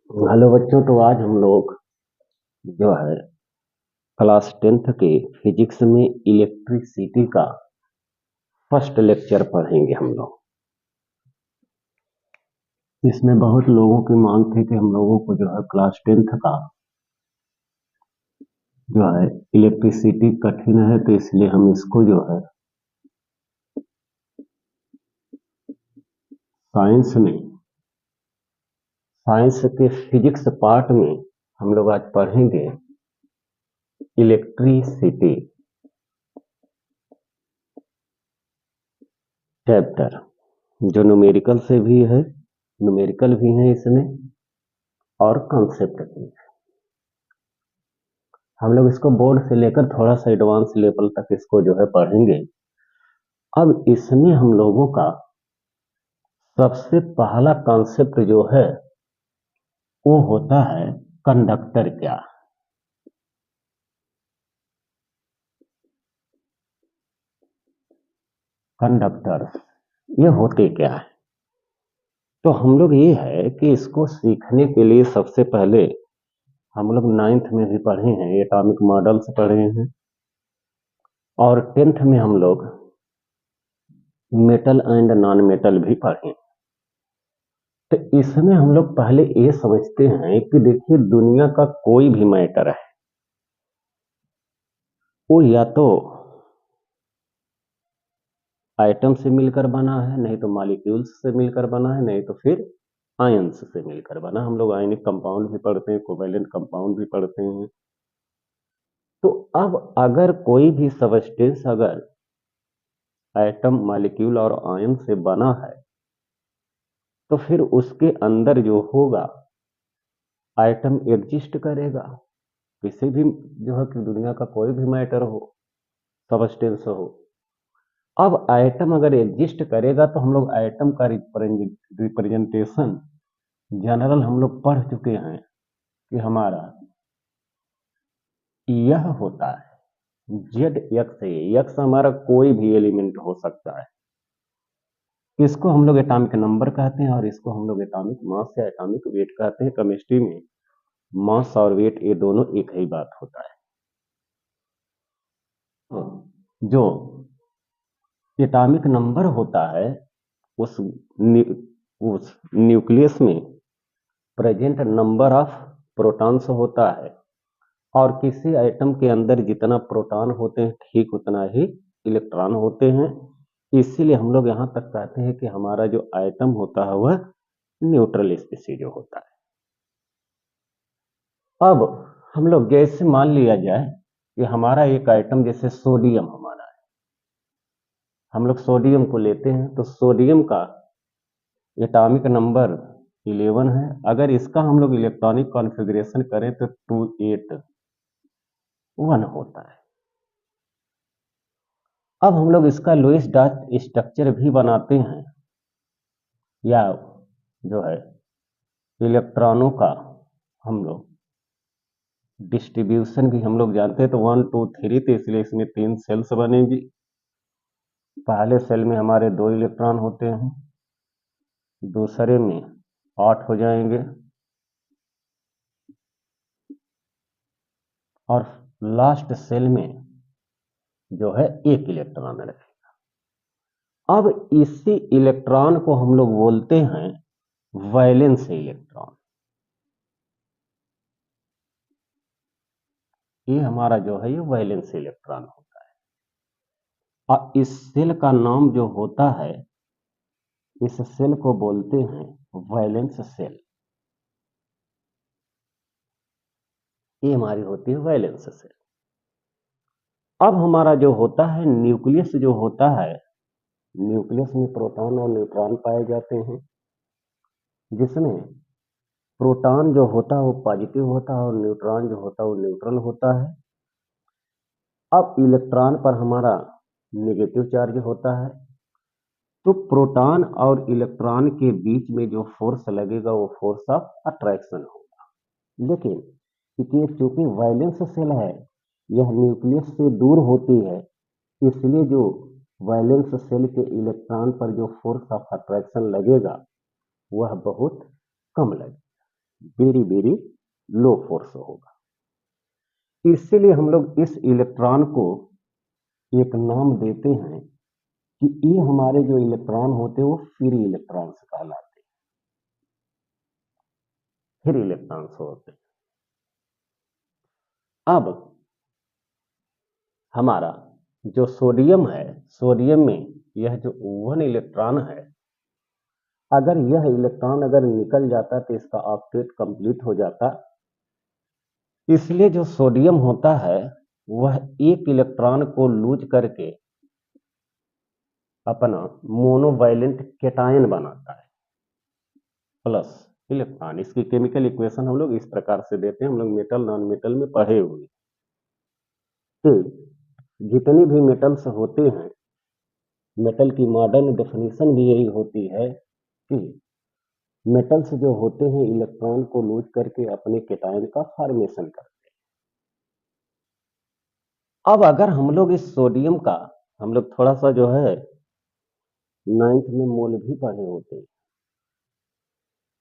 Hello बच्चों, तो आज हम लोग जो है क्लास 10th के फिजिक्स में इलेक्ट्रिसिटी का फर्स्ट लेक्चर पढ़ेंगे हम लोग। इसमें बहुत लोगों की मांग थी कि हम लोगों को जो है क्लास 10th का जो है इलेक्ट्रिसिटी कठिन है, तो इसलिए हम इसको जो है साइंस में साइंस के फिजिक्स पार्ट में हम लोग आज पढ़ेंगे इलेक्ट्रिसिटी चैप्टर, जो न्यूमेरिकल से भी है, न्यूमेरिकल भी है इसमें और कॉन्सेप्ट भी है। हम लोग इसको बोर्ड से लेकर थोड़ा सा एडवांस लेवल तक इसको जो है पढ़ेंगे। अब इसमें हम लोगों का सबसे पहला कॉन्सेप्ट जो है वो होता है कंडक्टर क्या। कंडक्टर ये होते क्या है? तो हम लोग ये है कि इसको सीखने के लिए सबसे पहले हम लोग 9th में भी पढ़े हैं, एटॉमिक मॉडल्स पढ़े हैं, और 10th में हम लोग मेटल एंड नॉन मेटल भी पढ़े। तो इसमें हम लोग पहले ये समझते हैं कि देखिए, दुनिया का कोई भी मैटर है वो या तो आइटम से मिलकर बना है, नहीं तो मॉलिक्यूल्स से मिलकर बना है, नहीं तो फिर आयंस से मिलकर बना। हम लोग आयनिक कंपाउंड भी पढ़ते हैं, कोवैलेंट कंपाउंड भी पढ़ते हैं। तो अब अगर कोई भी सबस्टेंस अगर एटम, मॉलिक्यूल और आयन से बना है, तो फिर उसके अंदर जो होगा आइटम एग्जिस्ट करेगा। किसी भी जो है कि दुनिया का कोई भी मैटर हो, सबस्टेंस हो, अब आइटम अगर एग्जिस्ट करेगा तो हम लोग आइटम का रिप्रेजेंटेशन जनरल हम लोग पढ़ चुके हैं कि हमारा यह होता है जेड एक्स है। एक्स हमारा कोई भी एलिमेंट हो सकता है। इसको हम लोग एटॉमिक नंबर कहते हैं और इसको हम लोग एटॉमिक मास या एटॉमिक वेट कहते हैं। केमिस्ट्री में मास और वेट ये दोनों एक ही बात होता है। तो जो एटॉमिक नंबर होता है उस उस न्यूक्लियस में प्रेजेंट नंबर ऑफ प्रोटॉन्स होता है, और किसी आइटम के अंदर जितना प्रोटॉन होते हैं ठीक उतना ही इलेक्ट्रॉन होते हैं। इसीलिए हम लोग यहाँ तक कहते हैं कि हमारा जो आइटम होता है वह न्यूट्रल स्पीसीज होता है। अब हम लोग जैसे मान लिया जाए कि हमारा एक आइटम जैसे सोडियम हमारा है, हम लोग सोडियम को लेते हैं, तो सोडियम का एटॉमिक नंबर 11 है। अगर इसका हम लोग इलेक्ट्रॉनिक कॉन्फ़िगरेशन करें तो 281 होता है। अब हम लोग इसका लुईस डॉट स्ट्रक्चर भी बनाते हैं, या जो है इलेक्ट्रॉनों का हम लोग डिस्ट्रीब्यूशन भी हम लोग जानते हैं। तो 1 2 3, तो इसलिए इसमें 3 सेल्स बनेगी। पहले सेल में हमारे 2 इलेक्ट्रॉन होते हैं, दूसरे में 8 हो जाएंगे, और लास्ट सेल में जो है 1 इलेक्ट्रॉन रहेगा। अब इसी इलेक्ट्रॉन को हम लोग बोलते हैं वैलेंस इलेक्ट्रॉन। ये हमारा जो है ये वैलेंस इलेक्ट्रॉन होता है। और इस सेल का नाम जो होता है, इस सेल को बोलते हैं वैलेंस सेल। ये हमारी होती है वैलेंस सेल। अब हमारा जो होता है न्यूक्लियस जो होता है, न्यूक्लियस में प्रोटॉन और न्यूट्रॉन पाए जाते हैं, जिसमें प्रोटॉन जो होता है वो पॉजिटिव होता है और न्यूट्रॉन जो होता है वो न्यूट्रल होता है। अब इलेक्ट्रॉन पर हमारा नेगेटिव चार्ज होता है, तो प्रोटॉन और इलेक्ट्रॉन के बीच में जो फोर्स लगेगा वो फोर्स ऑफ अट्रैक्शन होगा। लेकिन ये चूंकि वैलेंस सेल है, यह न्यूक्लियस से दूर होती है, इसलिए जो वैलेंस सेल के इलेक्ट्रॉन पर जो फोर्स ऑफ अट्रैक्शन लगेगा वह बहुत कम लगेगा। वेरी वेरी लो फोर्स होगा। इसीलिए हम लोग इस इलेक्ट्रॉन को एक नाम देते हैं कि ये हमारे जो इलेक्ट्रॉन होते हैं वो फ्री इलेक्ट्रॉन्स कहलाते हैं, फ्री इलेक्ट्रॉन्स होते हैं। अब हमारा जो सोडियम है, सोडियम में यह जो 1 इलेक्ट्रॉन है, अगर यह इलेक्ट्रॉन अगर निकल जाता तो इसका ऑक्टेट कंप्लीट हो जाता। इसलिए जो सोडियम होता है वह एक इलेक्ट्रॉन को लूज करके अपना मोनोवैलेंट कैटायन बनाता है प्लस इलेक्ट्रॉन। इसकी केमिकल इक्वेशन हम लोग इस प्रकार से देते हैं, हम लोग मेटल नॉन मेटल में पढ़े हुए कि जितने भी मेटल्स होते हैं, मेटल की मॉडर्न डेफिनेशन भी यही होती है कि मेटल्स जो होते हैं इलेक्ट्रॉन को लूज करके अपने कैटायन का फॉर्मेशन करते हैं। अब अगर हम लोग इस सोडियम का हम लोग थोड़ा सा जो है 9th में मोल भी पढ़े होते हैं,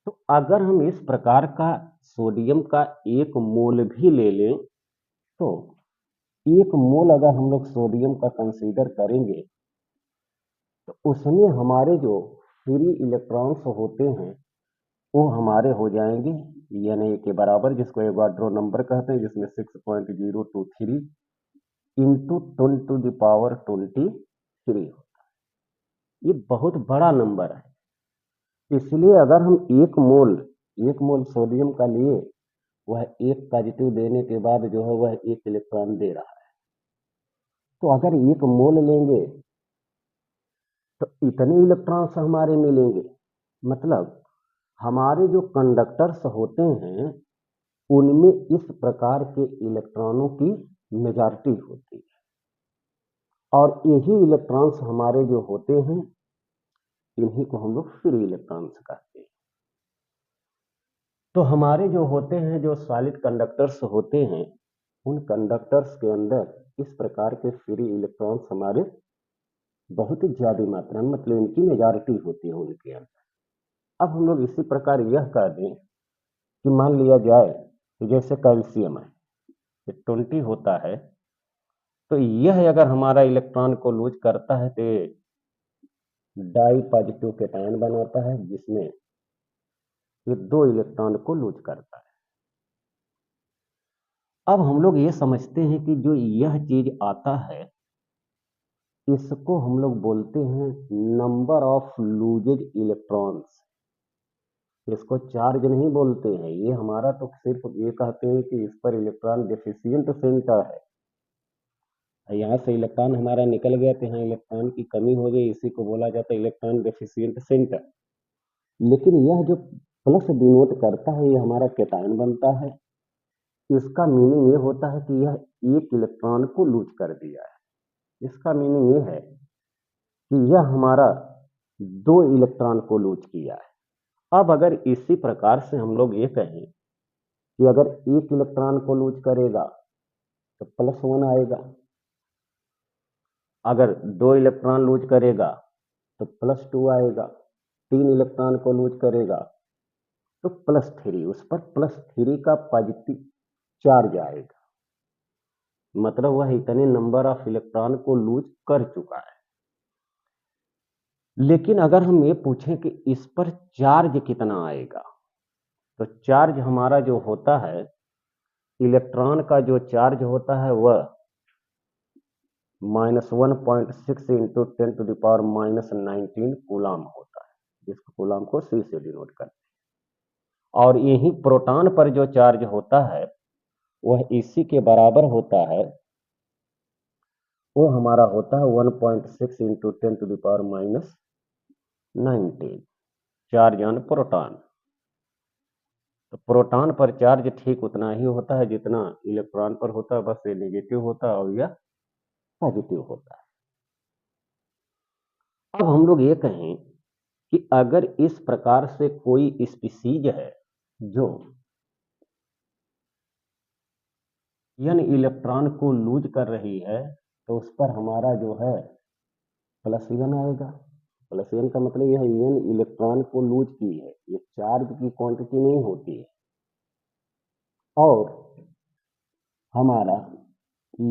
तो अगर हम इस प्रकार का सोडियम का 1 मोल भी ले लें तो 1 मोल अगर हम लोग सोडियम का कंसीडर करेंगे तो उसमें हमारे जो फ्री इलेक्ट्रॉन्स होते हैं वो हमारे हो जाएंगे Na के बराबर, जिसको एवोगाड्रो नंबर कहते हैं, जिसमें 6.023 इंटू 10⁻23 होता है। ये बहुत बड़ा नंबर है। इसलिए अगर हम 1 मोल सोडियम का लिए, वह 1 पॉजिटिव देने के बाद जो है वह 1 इलेक्ट्रॉन दे रहा है। तो अगर 1 मोल लेंगे तो इतने इलेक्ट्रॉन्स हमारे मिलेंगे। मतलब हमारे जो कंडक्टर्स होते हैं उनमें इस प्रकार के इलेक्ट्रॉनों की मेजॉरिटी होती है, और यही इलेक्ट्रॉन्स हमारे जो होते हैं इन्हीं को हम लोग फ्री इलेक्ट्रॉन्स कहते हैं। तो हमारे जो होते हैं, जो सॉलिड कंडक्टर्स होते हैं, उन कंडक्टर्स के अंदर इस प्रकार के फ्री इलेक्ट्रॉन्स हमारे बहुत ही ज्यादा मात्रा में, मतलब इनकी मेजॉरिटी होती है उनके अंदर। अब हम लोग इसी प्रकार यह कह दें कि मान लिया जाए कि जैसे कैल्शियम है, 20 होता है, तो यह अगर हमारा इलेक्ट्रॉन को लूज करता है तो डाई पॉजिटिव कैटायन बनाता है, जिसमें ये 2 इलेक्ट्रॉन को लूज करता है। अब हम लोग ये समझते हैं कि जो यह चीज आता है इसको हम लोग बोलते हैं नंबर ऑफ लूजेड इलेक्ट्रॉन्स। इसको चार्ज नहीं बोलते हैं, ये हमारा तो सिर्फ ये कहते हैं कि इस पर इलेक्ट्रॉन डेफिशिएंट सेंटर है, यहाँ से इलेक्ट्रॉन हमारा निकल गया तो यहाँ इलेक्ट्रॉन की कमी हो गई, इसी को बोला जाता है इलेक्ट्रॉन डेफिशिएंट सेंटर। लेकिन यह जो प्लस डिनोट करता है ये हमारा कैटायन बनता है। इसका मीनिंग ये होता है कि यह 1 इलेक्ट्रॉन को लूज कर दिया है। इसका मीनिंग ये है कि यह हमारा 2 इलेक्ट्रॉन को लूज किया है। अब अगर इसी प्रकार से हम लोग ये कहें कि अगर 1 इलेक्ट्रॉन को लूज करेगा तो +1 आएगा, अगर 2 इलेक्ट्रॉन लूज करेगा तो +2 आएगा, 3 इलेक्ट्रॉन को लूज करेगा तो +3, उस पर +3 का पॉजिटिव चार्ज आएगा। मतलब वह इतने नंबर ऑफ इलेक्ट्रॉन को लूज कर चुका है। लेकिन अगर हम ये पूछें कि इस पर चार्ज कितना आएगा, तो चार्ज हमारा जो होता है, इलेक्ट्रॉन का जो चार्ज होता है वह -1.6 इंटू 10⁻⁻19 कूलाम होता है, जिसको कूलाम को C से डिनोट करते हैं। और यही प्रोटॉन पर जो चार्ज होता है वह इसी के बराबर होता है, वो हमारा होता है 1.6 इंटू 10⁻⁻19 चार्ज ऑन प्रोटॉन। तो प्रोटॉन पर चार्ज ठीक उतना ही होता है जितना इलेक्ट्रॉन पर होता है, बस ये नेगेटिव होता है और यह पॉजिटिव होता है। अब हम लोग ये कहें कि अगर इस प्रकार से कोई स्पीसीज है जो n इलेक्ट्रॉन को लूज कर रही है, तो उस पर हमारा जो है +n आएगा। +n का मतलब यह n इलेक्ट्रॉन को लूज की है, ये चार्ज की क्वांटिटी नहीं होती है, और हमारा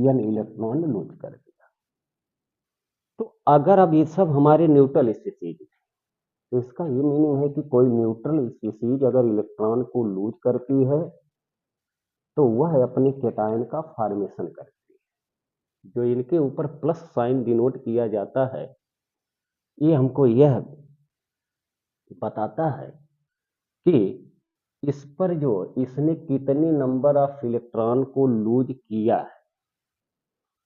n इलेक्ट्रॉन लूज कर दिया। तो अगर अब ये सब हमारे न्यूट्रल स्पीसीज, तो इसका ये मीनिंग है कि कोई न्यूट्रल स्पीसीज अगर इलेक्ट्रॉन को लूज करती है तो वह अपने केटायन का फॉर्मेशन करती है। जो इनके ऊपर प्लस साइन डिनोट किया जाता है, ये हमको यह बताता है कि इस पर जो इसने कितने नंबर ऑफ इलेक्ट्रॉन को लूज किया है।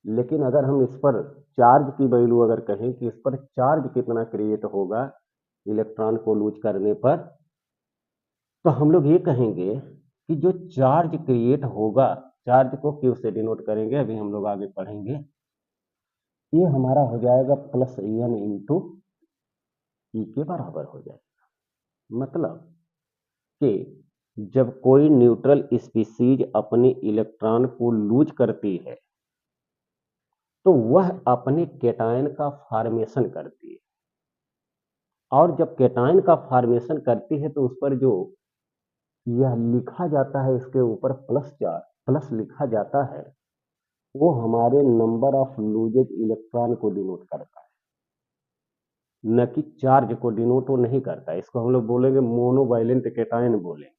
लेकिन अगर हम इस पर चार्ज की वैल्यू अगर कहें कि इस पर चार्ज कितना क्रिएट होगा इलेक्ट्रॉन को लूज करने पर, तो हम लोग ये कहेंगे कि जो चार्ज क्रिएट होगा, चार्ज को क्यू से डिनोट करेंगे, अभी हम लोग आगे पढ़ेंगे, ये हमारा हो जाएगा प्लस एन इंटू ई के बराबर हो जाएगा। मतलब कि जब कोई न्यूट्रल स्पीसीज अपने इलेक्ट्रॉन को लूज करती है तो वह अपने केटायन का फॉर्मेशन करती है, और जब केटायन का फॉर्मेशन करती है तो उस पर जो यह लिखा जाता है, इसके ऊपर प्लस चार्ज प्लस लिखा जाता है, वो हमारे नंबर ऑफ लूजेज इलेक्ट्रॉन को डिनोट करता है, न कि चार्ज को डिनोट वो नहीं करता। इसको हम लोग बोलेंगे मोनोवैलेंट केटायन बोलेंगे।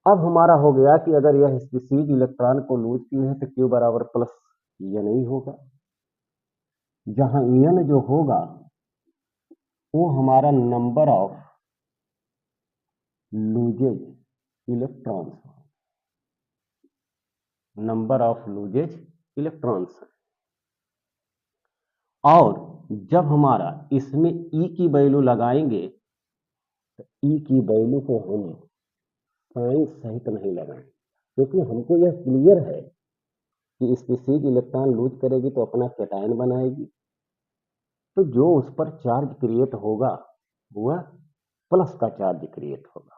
अब हमारा हो गया कि अगर यह स्पीसीज इलेक्ट्रॉन को लूज की है तो क्यू बराबर प्लस ये नहीं होगा, जहां एन जो होगा वो हमारा number of loses electrons, number of loses electrons. और जब हमारा इसमें ई की वैल्यू लगाएंगे तो ई की वैल्यू को हम साइन सहित नहीं लगाएंगे, क्योंकि हमको यह क्लियर है कि स्पीसीज इलेक्ट्रॉन लूज करेगी तो अपना केटायन बनाएगी, तो जो उस पर चार्ज क्रिएट होगा वह प्लस का चार्ज क्रिएट होगा।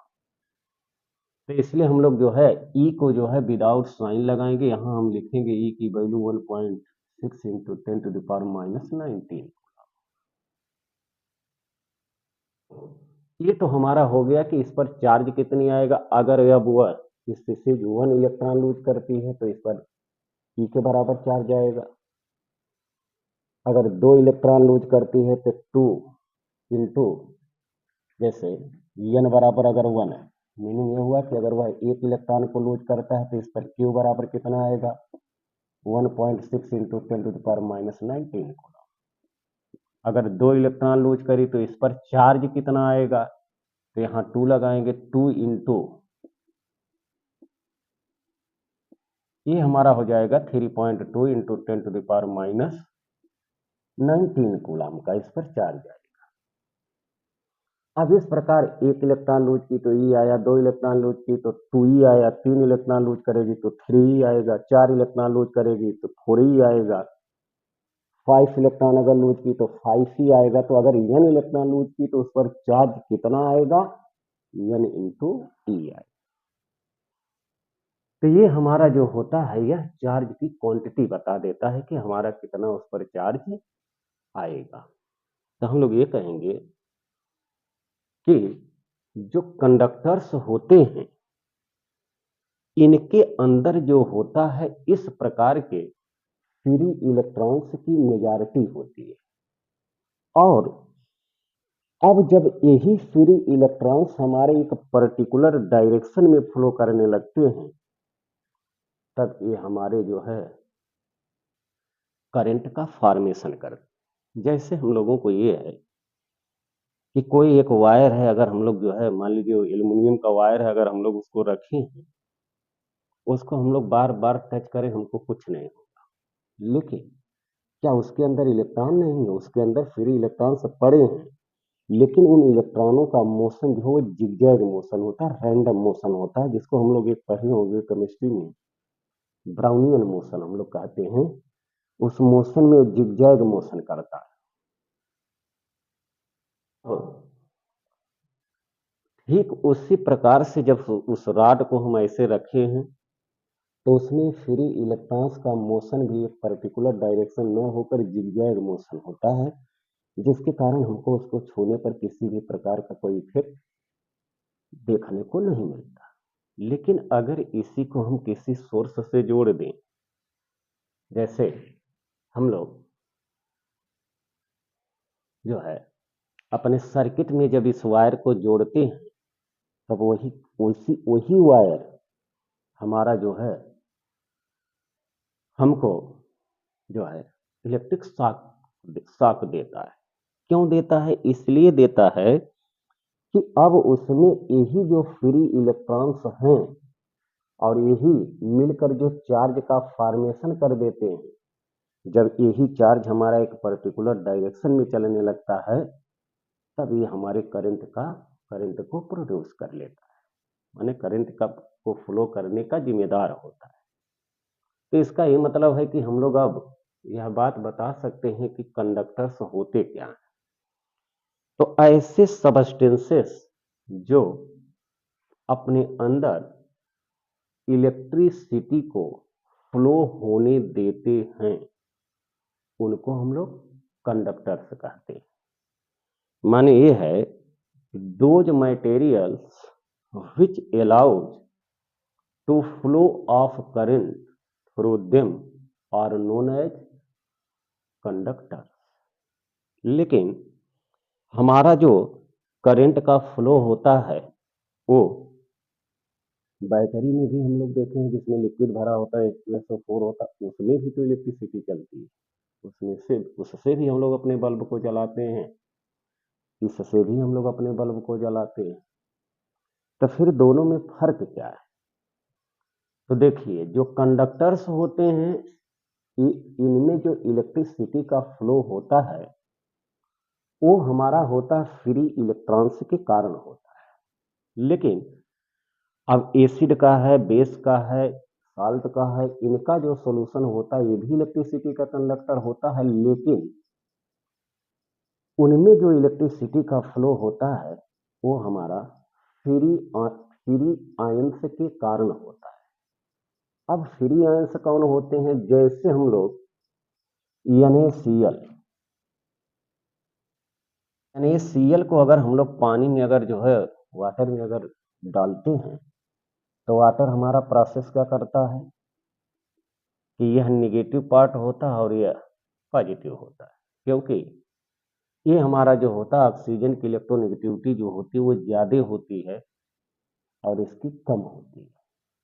तो इसलिए हम लोग जो है ई को जो है विदाउट साइन लगाएंगे, यहां हम लिखेंगे ई की value 1.6 into 10 to the power -19। ये तो हमारा हो गया कि इस पर चार्ज कितनी आएगा। अगर अब वह स्पीसीज 1 इलेक्ट्रॉन लूज करती है तो इस पर ई के बराबर चार्ज आएगा। अगर 2 इलेक्ट्रॉन लूज करती है तो 2 इंटू, जैसे एन बराबर अगर 1 है, मीनिंग ये हुआ कि अगर वह 1 इलेक्ट्रॉन को लूज करता है तो इस पर क्यू बराबर कितना आएगा 1.6 इंटू 10 टू द पावर -19। अगर 2 इलेक्ट्रॉन लूज करी तो इस पर चार्ज कितना आएगा, तो यहाँ 2 लगाएंगे, 2 इंटू, ये हमारा हो जाएगा 3.2 into 10 to the power -19 coulomb का इस पर चार्ज आएगा। अब इस प्रकार 1 इलेक्ट्रॉन लूज की तो ई आया, 2 इलेक्ट्रॉन लूज की तो 2e आया, 3 इलेक्ट्रॉन लूज करेगी तो 3e आएगा, 4 इलेक्ट्रॉन लूज करेगी तो 4e आएगा, 5 इलेक्ट्रॉन अगर लूज की तो 5e आएगा। तो अगर n इलेक्ट्रॉन लूज की तो उस पर चार्ज कितना आएगा, n इंटू ई आएगा। तो ये हमारा जो होता है यह चार्ज की क्वांटिटी बता देता है कि हमारा कितना उस पर चार्ज आएगा। तो हम लोग ये कहेंगे कि जो कंडक्टर्स होते हैं इनके अंदर जो होता है इस प्रकार के फ्री इलेक्ट्रॉन्स की मेजॉरिटी होती है, और अब जब यही फ्री इलेक्ट्रॉन्स हमारे एक पर्टिकुलर डायरेक्शन में फ्लो करने लगते हैं तब ये हमारे जो है करंट का फॉर्मेशन करते। जैसे हम लोगों को ये है कि कोई एक वायर है, अगर हम लोग जो है मान लीजिए एल्युमिनियम का वायर है, अगर हम लोग उसको रखें, उसको हम लोग बार बार टच करें हमको कुछ नहीं होगा, लेकिन क्या उसके अंदर इलेक्ट्रॉन नहीं है, उसके अंदर फ्री इलेक्ट्रॉन सब पड़े हैं, लेकिन उन इलेक्ट्रॉनों का मोशन जो है जिगजैग मोशन होता है, रैंडम मोशन होता है, जिसको हम लोग एक पढ़े होंगे केमिस्ट्री में, ब्राउनियन मोशन हम लोग कहते हैं। उस मोशन में जिगजैग मोशन करता है। तो ठीक उसी प्रकार से जब उस रॉड को हम ऐसे रखे हैं तो उसमें फ्री इलेक्ट्रॉन्स का मोशन भी एक पर्टिकुलर डायरेक्शन न होकर जिगजैग मोशन होता है, जिसके कारण हमको उसको छूने पर किसी भी प्रकार का कोई इफेक्ट देखने को नहीं मिलता। लेकिन अगर इसी को हम किसी सोर्स से जोड़ दें, जैसे हम लोग जो है अपने सर्किट में जब इस वायर को जोड़ते हैं, तब वही वायर हमारा जो है हमको जो है इलेक्ट्रिक शॉक देता है। क्यों देता है? इसलिए देता है कि अब उसमें यही जो फ्री इलेक्ट्रॉन्स हैं और यही मिलकर जो चार्ज का फॉर्मेशन कर देते हैं। जब यही चार्ज हमारा एक पर्टिकुलर डायरेक्शन में चलने लगता है, तब ये हमारे करंट को प्रोड्यूस कर लेता है, माने करंट को फ्लो करने का जिम्मेदार होता है। तो इसका ये मतलब है कि हम लोग अब यह बात बता सकते हैं कि कंडक्टर्स होते क्या हैं। तो ऐसे सबस्टेंसेस जो अपने अंदर इलेक्ट्रिसिटी को फ्लो होने देते हैं, उनको हम लोग कंडक्टर्स कहते हैं। माने ये है those materials which allows to flow of current through them are known as conductors। लेकिन हमारा जो करंट का फ्लो होता है वो बैटरी में भी हम लोग देखे हैं, जिसमें लिक्विड भरा होता है H2SO4 होता है, उसमें भी तो इलेक्ट्रिसिटी चलती है। उससे भी हम लोग अपने बल्ब को जलाते हैं, इससे भी हम लोग अपने बल्ब को जलाते हैं। तो फिर दोनों में फर्क क्या है? तो देखिए, जो कंडक्टर्स होते हैं इनमें जो इलेक्ट्रिसिटी का फ्लो होता है वो हमारा होता है फ्री इलेक्ट्रॉन्स के कारण होता है। लेकिन अब एसिड का है, बेस का है, साल्ट का है, इनका जो सॉल्यूशन होता है ये भी इलेक्ट्रिसिटी का कंडक्टर होता है, लेकिन उनमें जो इलेक्ट्रिसिटी का फ्लो होता है वो हमारा फ्री आयंस के कारण होता है। अब फ्री आयंस कौन होते हैं? जैसे हम लोग NaCl को अगर हम लोग पानी में अगर जो है वाटर में अगर डालते हैं, तो वाटर हमारा प्रोसेस क्या करता है कि यह नेगेटिव पार्ट होता है और यह पॉजिटिव होता है, क्योंकि ये हमारा जो होता है ऑक्सीजन की इलेक्ट्रोनेगेटिविटी जो होती है वो ज़्यादा होती है और इसकी कम होती है।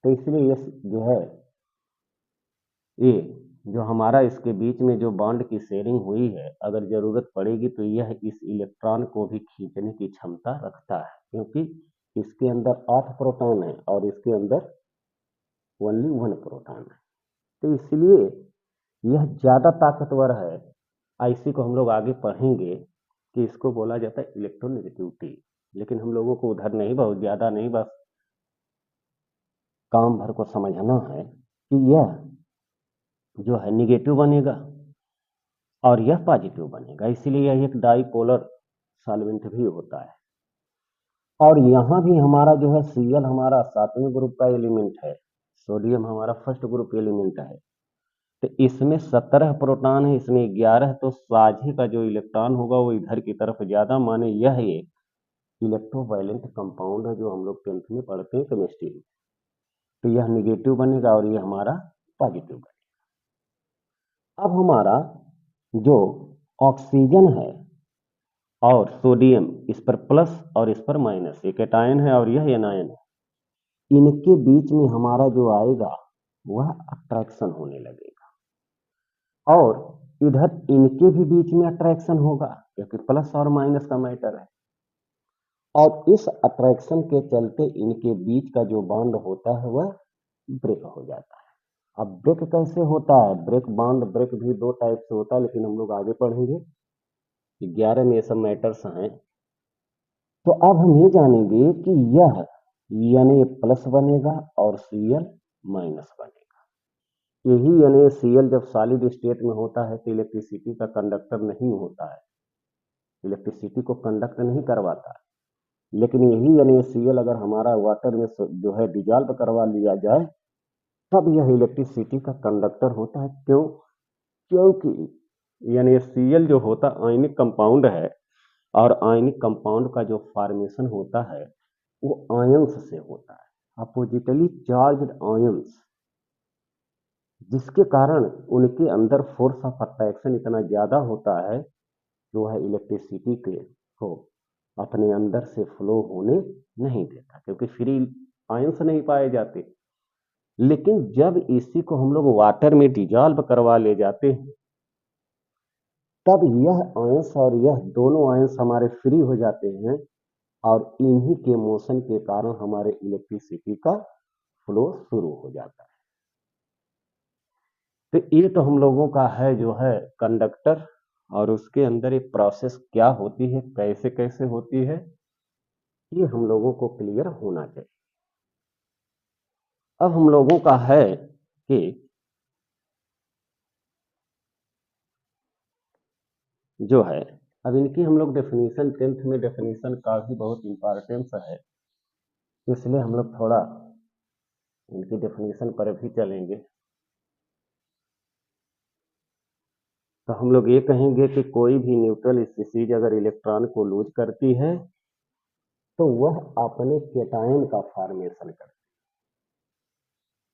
तो इसलिए ये जो है ये जो हमारा इसके बीच में जो बॉन्ड की शेयरिंग हुई है, अगर ज़रूरत पड़ेगी तो यह इस इलेक्ट्रॉन को भी खींचने की क्षमता रखता है, क्योंकि इसके अंदर 8 प्रोटॉन है और इसके अंदर ओनली 1 प्रोटॉन है। तो इसलिए यह ज़्यादा ताकतवर है। ऐसी को हम लोग आगे पढ़ेंगे कि इसको बोला जाता है इलेक्ट्रोनेगेटिविटी। लेकिन हम लोगों को उधर नहीं, बहुत ज़्यादा नहीं, बस काम भर को समझना है कि यह जो है निगेटिव बनेगा और यह पॉजिटिव बनेगा, इसीलिए यह एक डाइपोलर सॉल्वेंट भी होता है। और यहाँ भी हमारा जो है Cl हमारा 7वें ग्रुप का एलिमेंट है, सोडियम हमारा फर्स्ट ग्रुप एलिमेंट है। तो इसमें 17 प्रोटॉन है, इसमें 11, तो साझे का जो इलेक्ट्रॉन होगा वो इधर की तरफ ज्यादा, माने यह एक इलेक्ट्रोवायलेंट कंपाउंड है जो हम लोग 10th में पढ़ते हैं केमिस्ट्री में। तो यह निगेटिव बनेगा और यह हमारा पॉजिटिव बनेगा। अब हमारा जो ऑक्सीजन है और सोडियम, इस पर प्लस और इस पर माइनस, एक कैटायन है और यह एनायन है, इनके बीच में हमारा जो आएगा वह अट्रैक्शन होने लगेगा और इधर इनके भी बीच में अट्रैक्शन होगा, क्योंकि प्लस और माइनस का मैटर है। और इस अट्रैक्शन के चलते इनके बीच का जो बॉन्ड होता है वह ब्रेक हो जाता है। अब ब्रेक कैसे होता है? ब्रेक भी 2 टाइप से होता है, लेकिन हम लोग आगे पढ़ेंगे, 11 में ये सब मैटर्स हैं। तो अब हम ये जानेंगे कि यह Na प्लस बनेगा और Cl माइनस बनेगा। यही NaCl जब सॉलिड स्टेट में होता है तो इलेक्ट्रिसिटी का कंडक्टर नहीं होता है, इलेक्ट्रिसिटी को कंडक्ट नहीं करवाता। लेकिन यही NaCl अगर हमारा वाटर में जो है डिजॉल्व करवा लिया जाए, तब यह इलेक्ट्रिसिटी का कंडक्टर होता है। क्यों? क्योंकि NaCl जो होता आयनिक कंपाउंड है और आयनिक कंपाउंड का जो फॉर्मेशन होता है वो आयंस से होता है। अपोजिटली चार्ज्ड आयंस, जिसके कारण उनके अंदर फोर्स ऑफ अट्रैक्शन इतना ज्यादा होता है जो है इलेक्ट्रिसिटी के को अपने अंदर से फ्लो होने नहीं देता, क्योंकि फ्री आयंस नहीं पाए जाते। लेकिन जब इसी को हम लोग वाटर में डिजॉल्व करवा ले जाते हैं, तब यह आयंस और यह दोनों आयंस हमारे फ्री हो जाते हैं, और इन्हीं के मोशन के कारण हमारे इलेक्ट्रिसिटी का फ्लो शुरू हो जाता है। तो ये तो हम लोगों का है जो है कंडक्टर, और उसके अंदर एक प्रोसेस क्या होती है, कैसे कैसे होती है, ये हम लोगों को क्लियर होना चाहिए। अब हम लोगों का है कि जो है, अब इनकी हम लोग डेफिनेशन 10th में डेफिनेशन का भी बहुत इंपॉर्टेंस है, इसलिए हम लोग थोड़ा इनकी डेफिनेशन पर भी चलेंगे। तो हम लोग ये कहेंगे कि कोई भी न्यूट्रल स्पीशीज अगर इलेक्ट्रॉन को लूज करती है तो वह अपने केटायन का फॉर्मेशन करती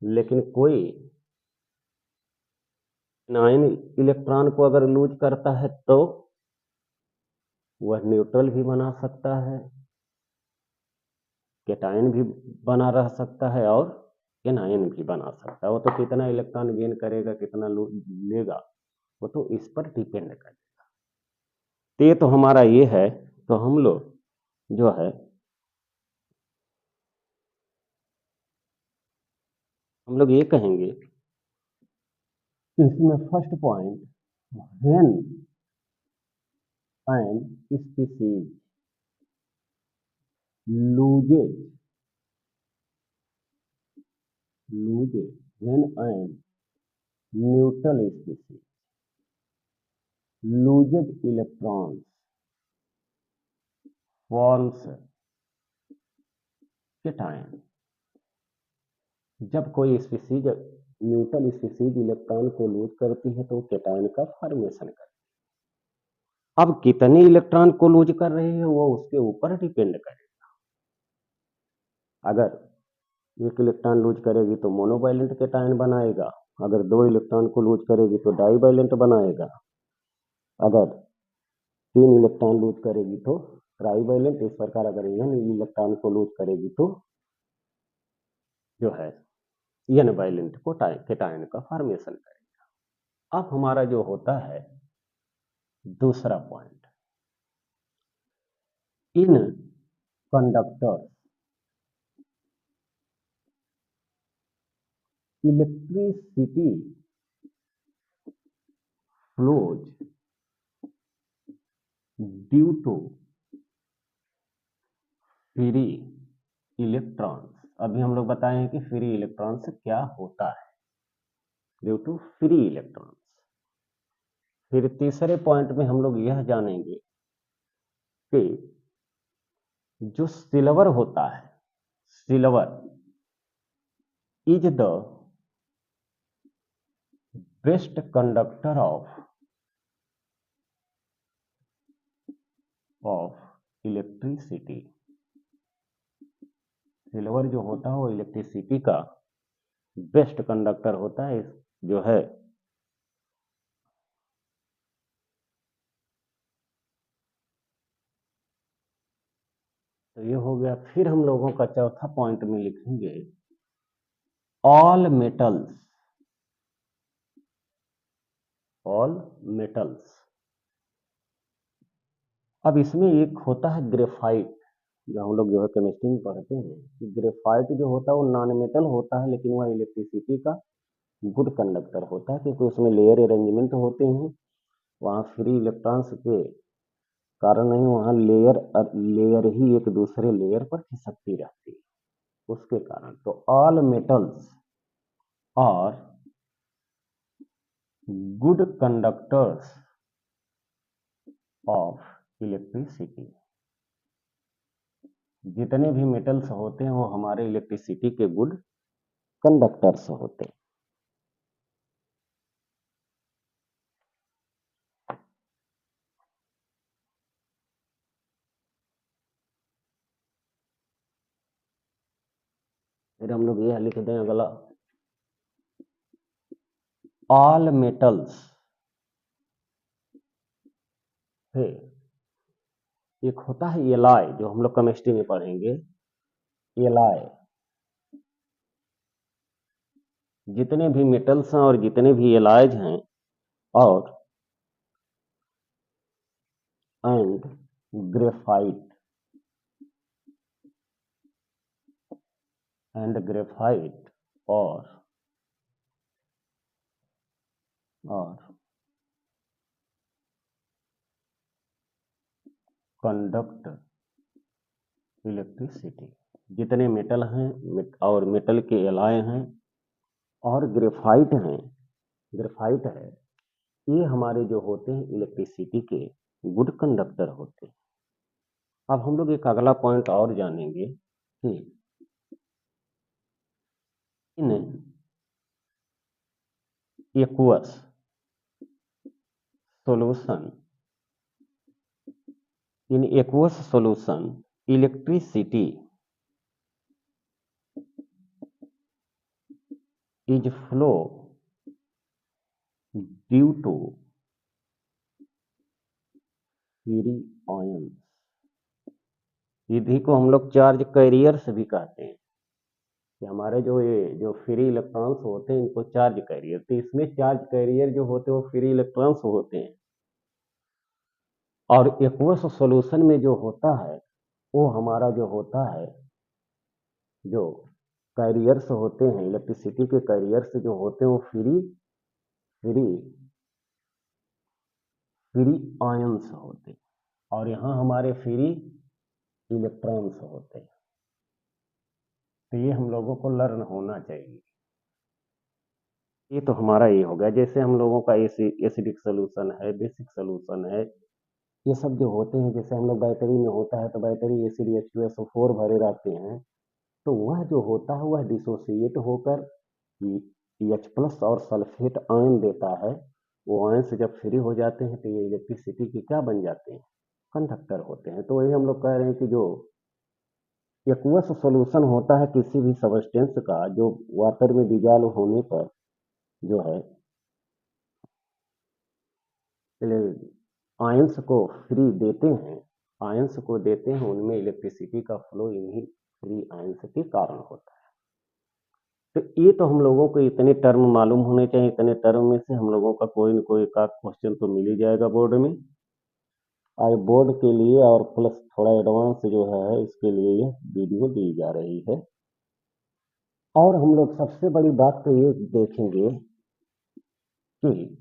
है, लेकिन कोई नाइन इलेक्ट्रॉन को अगर लूज करता है तो वह न्यूट्रल भी बना सकता है, केटायन भी बना रह सकता है, और एनायन भी बना सकता है। वो तो कितना इलेक्ट्रॉन गेन करेगा, कितना लेगा, वो तो इस पर डिपेंड करेगा। तो ये तो हमारा ये है। तो हम लोग जो है, हम लोग ये कहेंगे कि इसमें first point, when an species loses when an neutral species loses electrons forms cation। जब कोई स्पीशीज न्यूट्रल स्पीशीज इलेक्ट्रॉन को लूज करती है तो केटायन का फॉर्मेशन करती है। अब कितने इलेक्ट्रॉन को लूज कर रही है वो उसके ऊपर डिपेंड करेगा। अगर एक इलेक्ट्रॉन लूज करेगी तो मोनोवैलेंट केटायन बनाएगा, अगर दो इलेक्ट्रॉन को लूज करेगी तो डाईवैलेंट बनाएगा, अगर तीन इलेक्ट्रॉन लूज करेगी तो ट्राईवैलेंट। इस प्रकार अगर एन इलेक्ट्रॉन को लूज करेगी तो जो है एन वैलेंट को केटायन का फॉर्मेशन करेगा। अब हमारा जो होता है दूसरा point, in conductor electricity flows due to free electrons. अभी हम लोग बताए हैं कि फ्री इलेक्ट्रॉन्स क्या होता है, ड्यू टू फ्री इलेक्ट्रॉन्स। फिर तीसरे पॉइंट में हम लोग यह जानेंगे कि जो सिल्वर होता है, silver is the best conductor of electricity. Silver जो होता है वो इलेक्ट्रिसिटी का बेस्ट कंडक्टर होता है, जो है तो ये हो गया। फिर हम लोगों का चौथा पॉइंट में लिखेंगे ऑल मेटल्स, ऑल मेटल्स। अब इसमें एक होता है ग्रेफाइट, जो हम लोग जो है केमिस्ट्री में पढ़ते हैं कि ग्रेफाइट जो होता है वो नॉन मेटल होता है, लेकिन वह इलेक्ट्रिसिटी का गुड कंडक्टर होता है, क्योंकि उसमें लेयर अरेंजमेंट होते हैं, वहाँ फ्री इलेक्ट्रॉन्स के कारण नहीं, वहाँ लेयर लेयर ही एक दूसरे लेयर पर खिसकती रहती है, उसके कारण। तो all metals are good conductors of electricity. जितने भी मेटल्स होते हैं वो हमारे इलेक्ट्रिसिटी के गुड कंडक्टर्स होते हैं। फिर हम लोग यह लिख दें अगला, ऑल मेटल्स। फिर एक होता है एलाई, जो हम लोग केमिस्ट्री में पढ़ेंगे, एलाई। जितने भी मेटल्स हैं और जितने भी एलाइज हैं, और एंड ग्रेफाइट, और कंडक्ट इलेक्ट्रिसिटी। जितने मेटल हैं और मेटल के एलाय हैं और ग्रेफाइट हैं, ग्रेफाइट है, ये हमारे जो होते हैं इलेक्ट्रिसिटी के गुड कंडक्टर होते हैं। अब हम लोग एक अगला पॉइंट और जानेंगे कि in aqueous solution, in aqueous solution electricity is flow due to free ion. विधि को हम लोग चार्ज कैरियर्स भी कहते हैं, कि हमारे जो फ्री इलेक्ट्रॉन्स होते हैं इनको चार्ज कैरियर, तो इसमें चार्ज कैरियर जो होते हैं वो फ्री इलेक्ट्रॉन्स होते हैं। और एक्वस सॉल्यूशन में जो होता है वो हमारा जो होता है, जो कैरियर्स होते हैं इलेक्ट्रिसिटी के कैरियर्स जो होते हैं वो फ्री फ्री फ्री आयंस होते हैं, और यहाँ हमारे फ्री इलेक्ट्रॉन्स होते हैं। तो ये हम लोगों को लर्न होना चाहिए। ये तो हमारा ये हो गया, जैसे हम लोगों का एसिडिक सोल्यूशन है, बेसिक सोल्यूशन है, ये सब जो होते हैं, जैसे हम लोग बैटरी में होता है तो बैटरी एसिड H2SO4 भरे रहते हैं, तो वह जो होता है वह डिसोसिएट होकर H प्लस और सल्फेट आयन देता है। वो आयन से जब फ्री हो जाते हैं तो ये इलेक्ट्रिसिटी के क्या बन जाते हैं, कंडक्टर होते हैं। तो वही हम लोग कह रहे हैं कि जो एक्वस सॉल्यूशन होता है किसी भी सबस्टेंस का, जो वाटर में डिजॉल्व होने पर जो है आयंस को फ्री देते हैं, आयंस को देते हैं, उनमें इलेक्ट्रिसिटी का फ्लो इन्हीं फ्री आयंस के कारण होता है। तो ये तो हम लोगों को इतने टर्म मालूम होने चाहिए, इतने टर्म में से हम लोगों का कोई न कोई एक आध क्वेश्चन तो मिल ही जाएगा बोर्ड में। आज बोर्ड के लिए और प्लस थोड़ा एडवांस जो है इसके लिए यह वीडियो दी जा रही है। और हम लोग सबसे बड़ी बात तो ये देखेंगे कि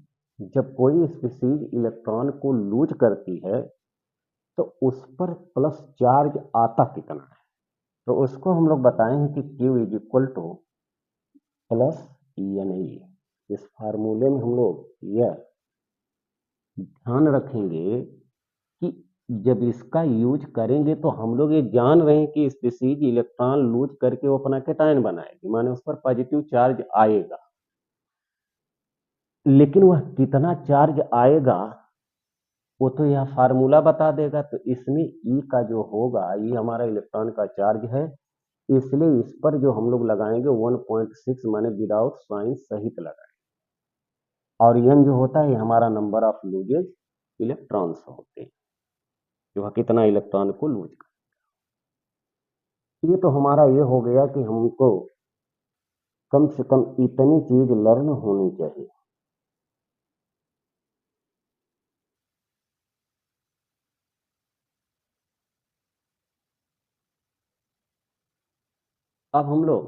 जब कोई स्पीसीज इलेक्ट्रॉन को लूज करती है तो उस पर प्लस चार्ज आता कितना है, तो उसको हम लोग बताएंगे कि Q is equal two plus NE। इस फार्मूले में हम लोग यह ध्यान रखेंगे कि जब इसका यूज करेंगे तो हम लोग ये जान रहे हैं कि स्पीसीज इलेक्ट्रॉन लूज करके वो अपना कैटायन बनाएगी, माने उस पर पॉजिटिव चार्ज आएगा, लेकिन वह कितना चार्ज आएगा वो तो यह फार्मूला बता देगा। तो इसमें ई का जो होगा, ई हमारा इलेक्ट्रॉन का चार्ज है, इसलिए इस पर जो हम लोग लगाएंगे 1.6 माने विदाउट साइन सहित लगाएंगे, और एन जो होता है हमारा नंबर ऑफ लूजेज इलेक्ट्रॉन्स होते हैं, जो कितना इलेक्ट्रॉन को लूज कर। ये तो हमारा ये हो गया कि हमको कम से कम इतनी चीज लर्न होनी चाहिए। अब हम लोग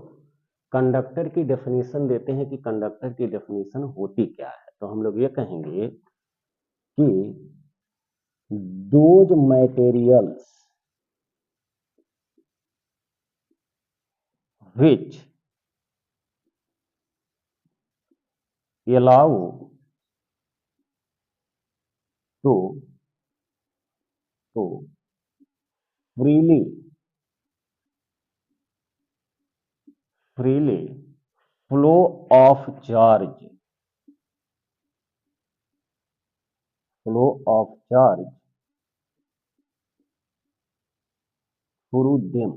कंडक्टर की डेफिनेशन देते हैं कि कंडक्टर की डेफिनेशन होती क्या है। तो हम लोग ये कहेंगे कि those materials which allow to freely flow of charge through them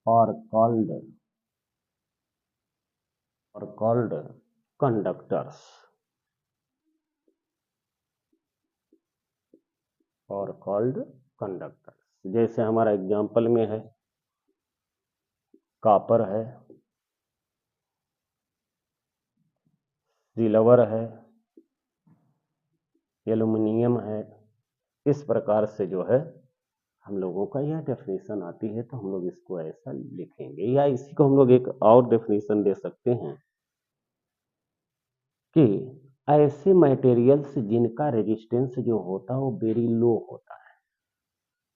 are called conductors और कॉल्ड कंडक्टर्स। जैसे हमारा एग्जाम्पल में है कॉपर है, सिल्वर है, एल्युमिनियम है। इस प्रकार से जो है हम लोगों का यह डेफिनेशन आती है, तो हम लोग इसको ऐसा लिखेंगे, या इसी को हम लोग एक और डेफिनेशन दे सकते हैं कि ऐसे मटेरियल्स जिनका रेजिस्टेंस जो होता है वो वेरी लो होता है।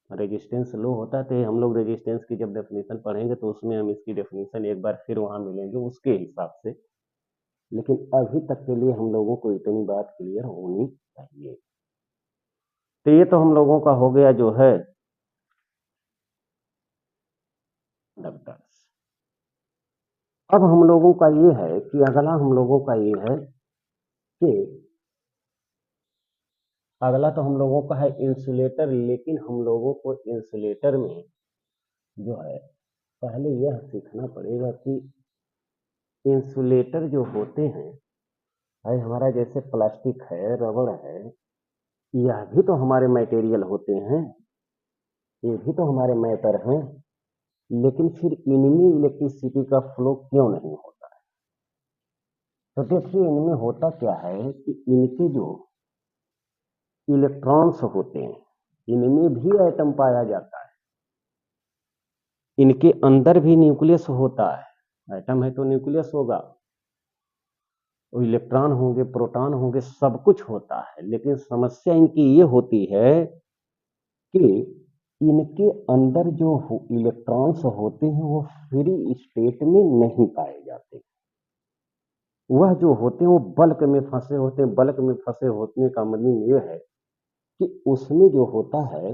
रेजिस्टेंस लो होता है, तो हम लोग रेजिस्टेंस की जब डेफिनेशन पढ़ेंगे तो उसमें हम इसकी डेफिनेशन एक बार फिर वहां मिलेंगे उसके हिसाब से। लेकिन अभी तक के लिए हम लोगों को इतनी बात क्लियर होनी चाहिए। तो ये तो हम लोगों का हो गया जो है कंडक्टर्स। अब हम लोगों का ये है कि अगला हम लोगों का ये है कि अगला तो हम लोगों का है इंसुलेटर। लेकिन हम लोगों को इंसुलेटर में जो है पहले यह सीखना पड़ेगा कि इंसुलेटर जो होते हैं भाई हमारा, जैसे प्लास्टिक है, रबड़ है, यह भी तो हमारे मटेरियल होते हैं, ये भी तो हमारे मैटर हैं। लेकिन फिर इनमें इलेक्ट्रिसिटी का फ्लो क्यों नहीं होता है? तो देखिए इनमें होता क्या है कि इनके जो इलेक्ट्रॉन्स होते हैं, इनमें भी एटम पाया जाता है, इनके अंदर भी न्यूक्लियस होता है। एटम है तो न्यूक्लियस होगा, इलेक्ट्रॉन होंगे, प्रोटॉन होंगे, सब कुछ होता है। लेकिन समस्या इनकी ये होती है कि इनके अंदर जो इलेक्ट्रॉन्स होते हैं वो फ्री स्टेट में नहीं पाए जाते। वह जो होते हैं वो बल्क में फंसे होते हैं। बल्क में फंसे होने का मतलब ये है कि उसमें जो होता है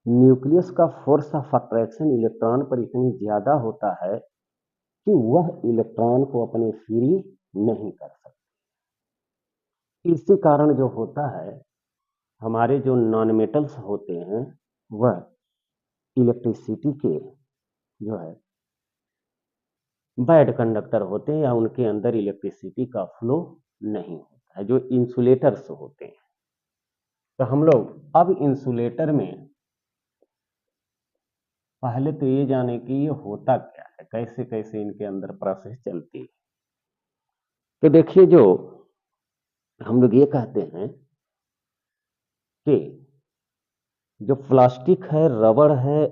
न्यूक्लियस का फोर्स ऑफ अट्रैक्शन इलेक्ट्रॉन पर इतनी ज्यादा होता है कि वह इलेक्ट्रॉन को अपने फ्री नहीं कर सकते। इसी कारण जो होता है हमारे जो नॉन मेटल्स होते हैं वह इलेक्ट्रिसिटी के जो है बैड कंडक्टर होते हैं, या उनके अंदर इलेक्ट्रिसिटी का फ्लो नहीं होता है, जो इंसुलेटर्स होते हैं। तो हम लोग अब इंसुलेटर में पहले तो ये जाने कि ये होता क्या है, कैसे कैसे इनके अंदर प्रोसेस चलती है। तो देखिए जो हम लोग ये कहते हैं कि जो प्लास्टिक है, रबड़ है,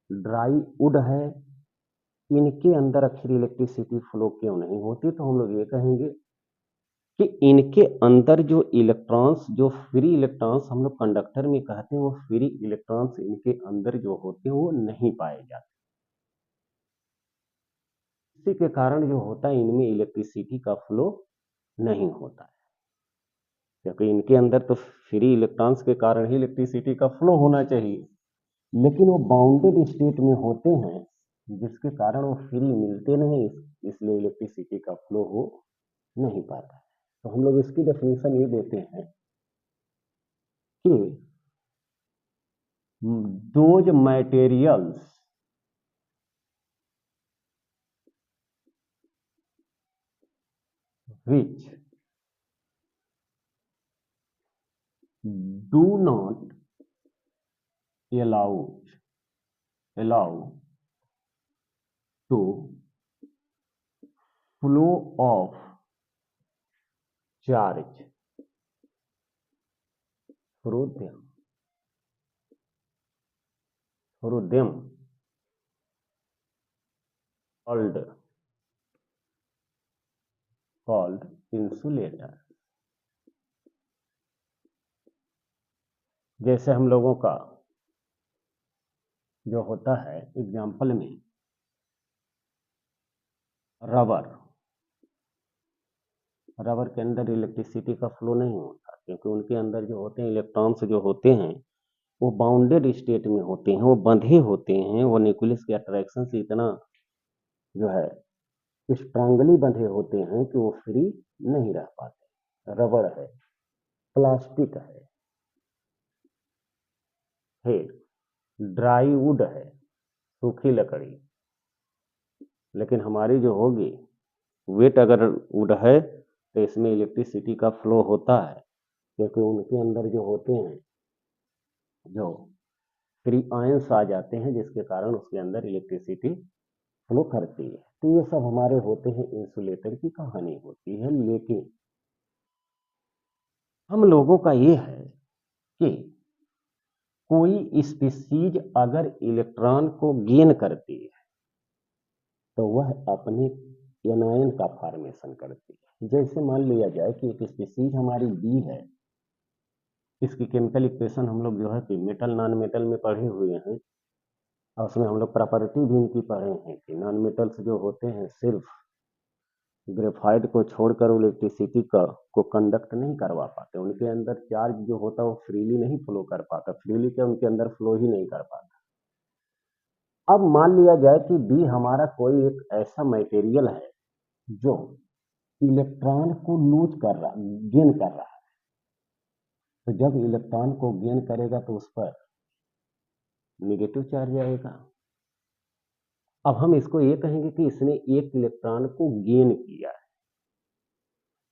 ड्राई वुड है, इनके अंदर अक्सर इलेक्ट्रिसिटी फ्लो क्यों नहीं होती? तो हम लोग ये कहेंगे कि इनके अंदर जो इलेक्ट्रॉन्स, जो फ्री इलेक्ट्रॉन्स हम लोग कंडक्टर में कहते हैं, वो फ्री इलेक्ट्रॉन्स इनके अंदर जो होते हैं वो नहीं पाए जाते। इसी के कारण जो होता है इनमें इलेक्ट्रिसिटी का फ्लो नहीं होता है, क्योंकि इनके अंदर तो फ्री इलेक्ट्रॉन्स के कारण ही इलेक्ट्रिसिटी का फ्लो होना चाहिए। लेकिन वो बाउंडेड स्टेट में होते हैं, जिसके कारण वो फ्री मिलते नहीं, इसलिए इलेक्ट्रिसिटी का फ्लो हो नहीं पाता है। तो हम लोग इसकी डेफिनेशन ये देते हैं कि those materials which do not allow to flow of charge through them called insulator। जैसे हम लोगों का जो होता है एग्जाम्पल में रबर के अंदर इलेक्ट्रिसिटी का फ्लो नहीं होता, क्योंकि उनके अंदर जो होते हैं इलेक्ट्रॉन्स जो होते हैं वो बाउंडेड स्टेट में होते हैं, वो बंधे होते हैं, वो न्यूक्लियस के अट्रैक्शन से इतना जो है स्ट्रांगली बंधे होते हैं कि वो फ्री नहीं रह पाते। रबड़ है, प्लास्टिक है, ड्राई वुड है, सूखी लकड़ी, लेकिन हमारी जो होगी वेट अगर वुड है तो इसमें इलेक्ट्रिसिटी का फ्लो होता है, क्योंकि उनके अंदर जो होते हैं जो फ्री आयंस आ जाते हैं, जिसके कारण उसके अंदर इलेक्ट्रिसिटी फ्लो करती है। तो ये सब हमारे होते हैं, इंसुलेटर की कहानी होती है। लेकिन हम लोगों का ये है कि कोई स्पीसीज अगर इलेक्ट्रॉन को गेन करती है तो वह अपने एनायन का फॉर्मेशन करती है। जैसे मान लिया जाए कि एक स्पीसीज हमारी बी है, इसकी केमिकल इक्वेशन हम लोग जो है कि मेटल नॉन मेटल में पढ़े हुए हैं, और उसमें हम लोग प्रॉपर्टी भी इनकी पढ़े हैं कि नॉन मेटल्स जो होते हैं सिर्फ ग्रेफाइट को छोड़कर इलेक्ट्रिसिटी को कंडक्ट नहीं करवा पाते, उनके अंदर चार्ज जो होता है वो फ्रीली नहीं फ्लो कर पाता, फ्रीली क्या उनके अंदर फ्लो ही नहीं कर पाता। अब मान लिया जाए कि बी हमारा कोई एक ऐसा मटेरियल है जो इलेक्ट्रॉन को लूज कर रहा, गेन कर रहा है। तो जब इलेक्ट्रॉन को गेन करेगा तो उस पर नेगेटिव चार्ज आएगा। अब हम इसको ये कहेंगे कि इसने एक इलेक्ट्रॉन को गेन किया है,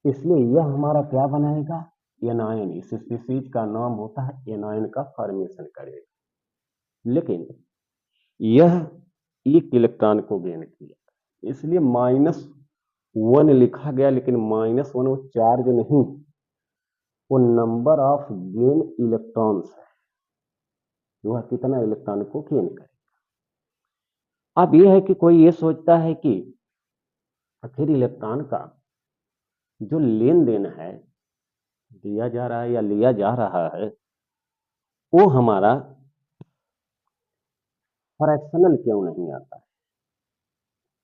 इसलिए यह हमारा क्या बनाएगा, एनायन। इस स्पीसीज का नाम होता है एनायन का फॉर्मेशन करेगा। लेकिन यह एक इलेक्ट्रॉन को गेन किया, इसलिए -1 लिखा गया, लेकिन -1 वो चार्ज नहीं, वो नंबर ऑफ गेन इलेक्ट्रॉन्स है, वह कितना इलेक्ट्रॉन को गेन करेगा। अब यह है कि कोई ये सोचता है कि आखिर इलेक्ट्रॉन का जो लेन देन है, दिया जा रहा है या लिया जा रहा है, वो हमारा फ्रैक्शनल क्यों नहीं आता है।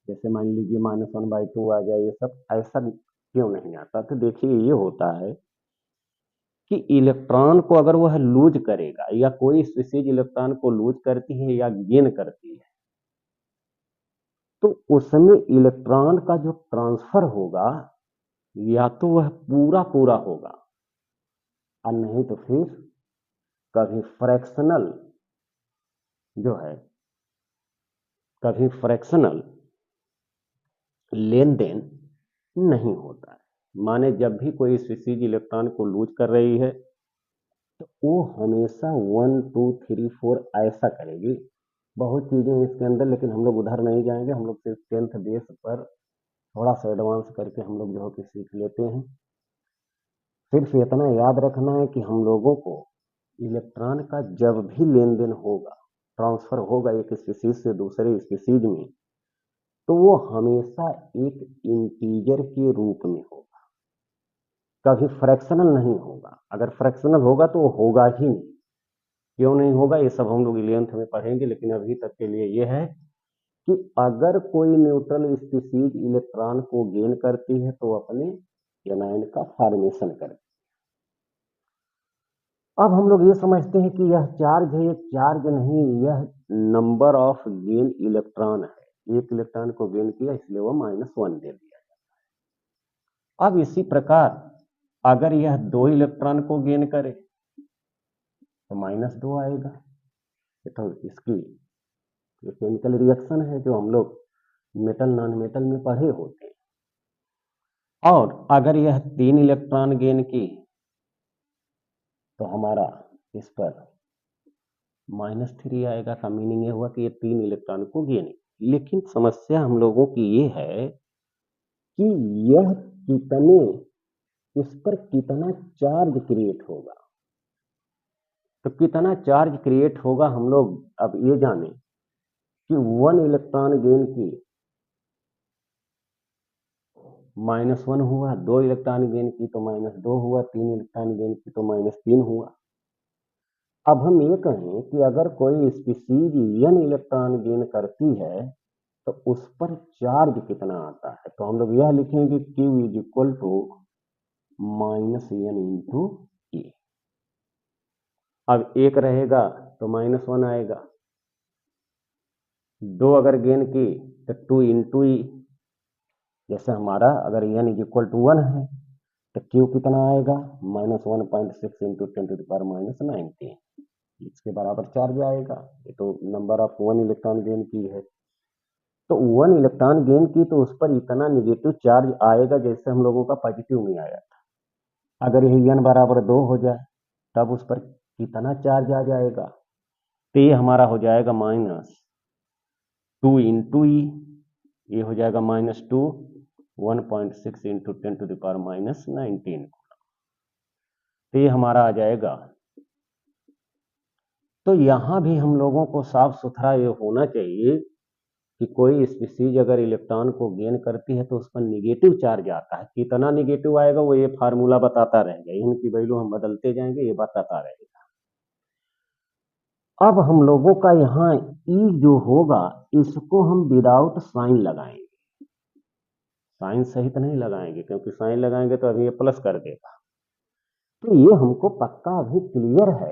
जैसे मान लीजिए -1/2 आ जाए, ये सब ऐसा क्यों नहीं आता। तो देखिए ये होता है कि इलेक्ट्रॉन को अगर वह लूज करेगा या कोई स्पीसीज इलेक्ट्रॉन को लूज करती है या गेन करती है, तो उसमें इलेक्ट्रॉन का जो ट्रांसफर होगा या तो वह पूरा पूरा होगा, और नहीं तो फिर कभी फ्रैक्शनल जो है, कभी फ्रैक्शनल लेन देन नहीं होता है। माने जब भी कोई स्पीसीज इलेक्ट्रॉन को लूज कर रही है तो वो हमेशा 1 2 3 4 ऐसा करेगी। बहुत चीजें इसके अंदर, लेकिन हम लोग उधर नहीं जाएंगे, हम लोग सिर्फ 10th बेस पर थोड़ा सा एडवांस करके हम लोग जो है कि सीख लेते हैं। सिर्फ इतना याद रखना है कि हम लोगों को इलेक्ट्रॉन का जब भी लेन देन होगा, ट्रांसफर होगा एक स्पीसीज से दूसरे स्पीसीज में, तो वो हमेशा एक इंटीजर के रूप में होगा, कभी फ्रैक्शनल नहीं होगा। अगर फ्रैक्शनल होगा तो वो होगा ही नहीं। क्यों नहीं होगा ये सब हम लोग 11th में पढ़ेंगे, लेकिन अभी तक के लिए ये है कि अगर कोई न्यूट्रल स्पीसीज इलेक्ट्रॉन को गेन करती है तो अपने एनायन का फॉर्मेशन करती है। अब हम लोग ये समझते हैं कि यह चार्ज है, ये चार्ज नहीं, यह नंबर ऑफ गेन इलेक्ट्रॉन है। एक इलेक्ट्रॉन को गेन किया इसलिए वो -1 दे दिया। अब इसी प्रकार अगर यह 2 इलेक्ट्रॉन को गेन करे तो -2 आएगा। तो इसकी केमिकल रिएक्शन है जो हम लोग मेटल नॉन मेटल में पढ़े होते हैं। और अगर यह 3 इलेक्ट्रॉन गेन की तो हमारा इस पर -3 आएगा। का मीनिंग ये हुआ कि ये 3 इलेक्ट्रॉन को गेन। लेकिन समस्या हम लोगों की ये है कि यह कितने, इस पर कितना चार्ज क्रिएट होगा। तो कितना चार्ज क्रिएट होगा हम लोग अब ये जाने कि 1 इलेक्ट्रॉन गेन की -1 हुआ, 2 इलेक्ट्रॉन गेन की तो -2 हुआ, 3 इलेक्ट्रॉन गेन की तो -3 हुआ। अब हम ये कहें कि अगर कोई स्पीसीज n इलेक्ट्रॉन गेन करती है तो उस पर चार्ज कितना आता है। तो हम लोग यह लिखेंगे Q is equal to -n into A. अब एक रहेगा तो -1 आएगा, 2 अगर गेन की तो 2 इंटू ई। जैसे हमारा अगर n इज इक्वल टू 1 है तो Q कितना आएगा, -1.6 इंटू 10⁻⁻19। इसके बराबर चार्ज आएगा। ये तो नंबर ऑफ 1 इलेक्ट्रॉन गेन की है। तो 1 इलेक्ट्रॉन गेन की तो उस पर इतना नेगेटिव चार्ज आएगा जैसे हम लोगों का पॉजिटिव में आया था। अगर यही n बराबर 2 हो जाए तब उस पर कितना चार्ज आ जाएगा, तो ये हमारा हो जाएगा -2 इंटू ई, ये हो जाएगा -2, 1.6 इंटू 10⁻⁻19। तो ये हमारा आ जाएगा। तो यहां भी हम लोगों को साफ सुथरा ये होना चाहिए कि कोई स्पीसीज अगर इलेक्ट्रॉन को गेन करती है तो उस पर निगेटिव चार्ज आता है। कितना निगेटिव आएगा वो ये फार्मूला बताता रहेगा, इनकी वैल्यू हम बदलते जाएंगे, ये बताता रहेगा। अब हम लोगों का यहाँ ई जो होगा इसको हम विदाउट साइन लगाएंगे, साइन सहित नहीं लगाएंगे, क्योंकि साइन लगाएंगे तो अभी ये प्लस कर देगा। तो ये हमको पक्का अभी क्लियर है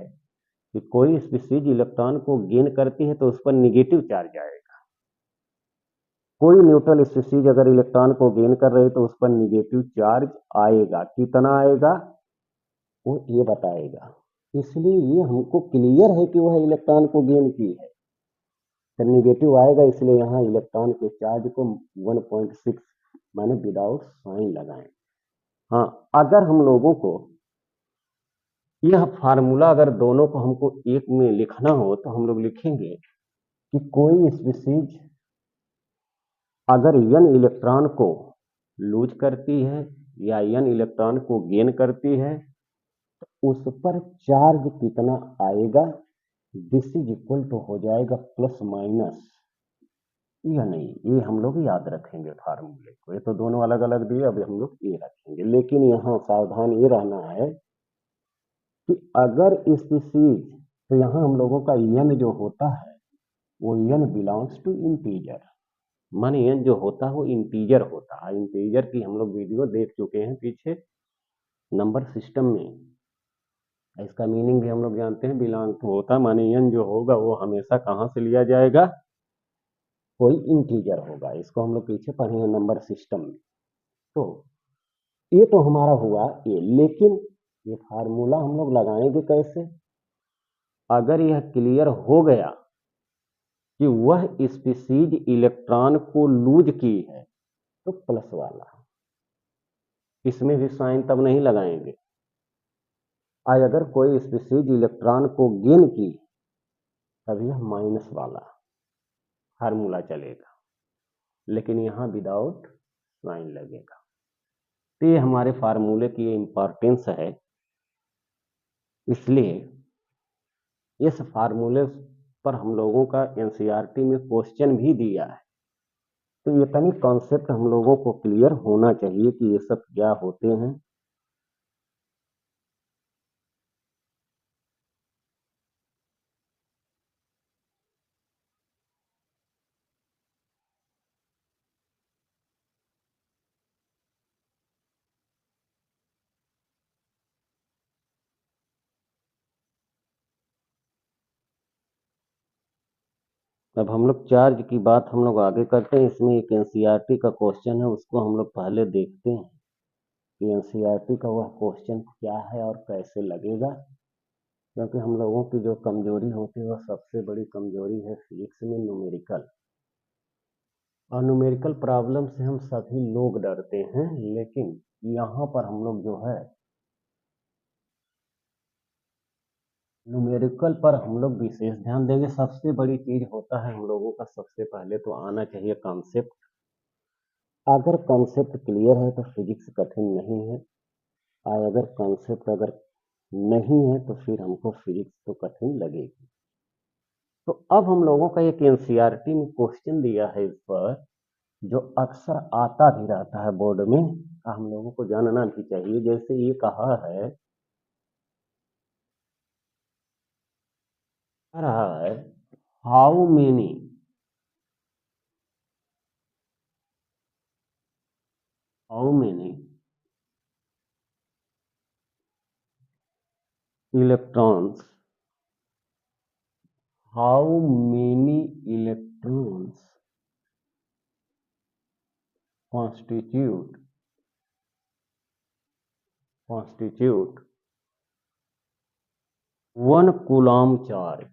कि कोई स्पीसीज इलेक्ट्रॉन को गेन करती है तो उस पर निगेटिव चार्ज आएगा। कोई न्यूट्रल स्पीसीज अगर इलेक्ट्रॉन को गेन कर रहे तो उस पर निगेटिव चार्ज आएगा। कितना आएगा वो ये बताएगा। इसलिए ये हमको क्लियर है कि वह इलेक्ट्रॉन को गेन की है, तो निगेटिव आएगा, इसलिए यहाँ इलेक्ट्रॉन के चार्ज को 1.6 माने विदाउट साइन लगाएं। हाँ, अगर हम लोगों को यह फार्मूला अगर दोनों को हमको एक में लिखना हो तो हम लोग लिखेंगे कि कोई स्पीसीज अगर n इलेक्ट्रॉन को लूज करती है या n इलेक्ट्रॉन को गेन करती है तो उस पर चार्ज कितना आएगा, दिस इज इक्वल टू हो जाएगा प्लस माइनस, यह नहीं, ये हम लोग याद रखेंगे फार्मूले को। ये तो दोनों अलग अलग दिए, अभी हम लोग ये रखेंगे। लेकिन यहाँ सावधान ये रहना है कि अगर स्पीसीज, तो यहाँ हम लोगों का n जो होता है वो n बिलोंग्स टू इंटीजर, माने n जो होता है वो इंटीजर होता है। इंटीजर की हम लोग वीडियो देख चुके हैं पीछे नंबर सिस्टम में। इसका मीनिंग भी हम लोग जानते हैं, बिलोंग टू होता, माने n जो होगा वो हमेशा कहां से लिया जाएगा, कोई इंटीजर होगा। इसको हम लोग पीछे पढ़े हैं नंबर सिस्टम में। तो ये तो हमारा हुआ ये, लेकिन ये फार्मूला हम लोग लगाएंगे कैसे? अगर यह क्लियर हो गया कि वह स्पीसीज इलेक्ट्रॉन को लूज की है तो प्लस वाला, इसमें भी साइन तब नहीं लगाएंगे। आज अगर कोई स्पीसीज इलेक्ट्रॉन को गेन की तब यह माइनस वाला फार्मूला चलेगा, लेकिन यहां विदाउट साइन लगेगा। तो ये हमारे फार्मूले की इंपॉर्टेंस है। इसलिए इस फार्मूले पर हम लोगों का एनसीईआरटी में क्वेश्चन भी दिया है। तो ये तनी कॉन्सेप्ट हम लोगों को क्लियर होना चाहिए कि ये सब क्या होते हैं। अब हम लोग चार्ज की बात हम लोग आगे करते हैं। इसमें एक एनसीईआरटी का क्वेश्चन है, उसको हम लोग पहले देखते हैं कि एनसीईआरटी का वह क्वेश्चन क्या है और कैसे लगेगा। क्योंकि हम लोगों की जो कमजोरी होती है वह सबसे बड़ी कमजोरी है फिजिक्स में न्यूमेरिकल, और न्यूमेरिकल प्रॉब्लम से हम सभी लोग डरते हैं। लेकिन यहाँ पर हम लोग जो है न्यूमेरिकल पर हम लोग विशेष ध्यान देंगे। सबसे बड़ी चीज होता है हम लोगों का, सबसे पहले तो आना चाहिए कॉन्सेप्ट। अगर कॉन्सेप्ट क्लियर है तो फिजिक्स कठिन नहीं है, और अगर कॉन्सेप्ट अगर नहीं है तो फिर हमको फिजिक्स तो कठिन लगेगी। तो अब हम लोगों का एक एनसीईआरटी में क्वेश्चन दिया है इस पर, जो अक्सर आता भी रहता है बोर्ड में, हम लोगों को जानना भी चाहिए। जैसे ये कहा है, रहा है how many how many electrons how many electrons constitute 1 Coulomb charge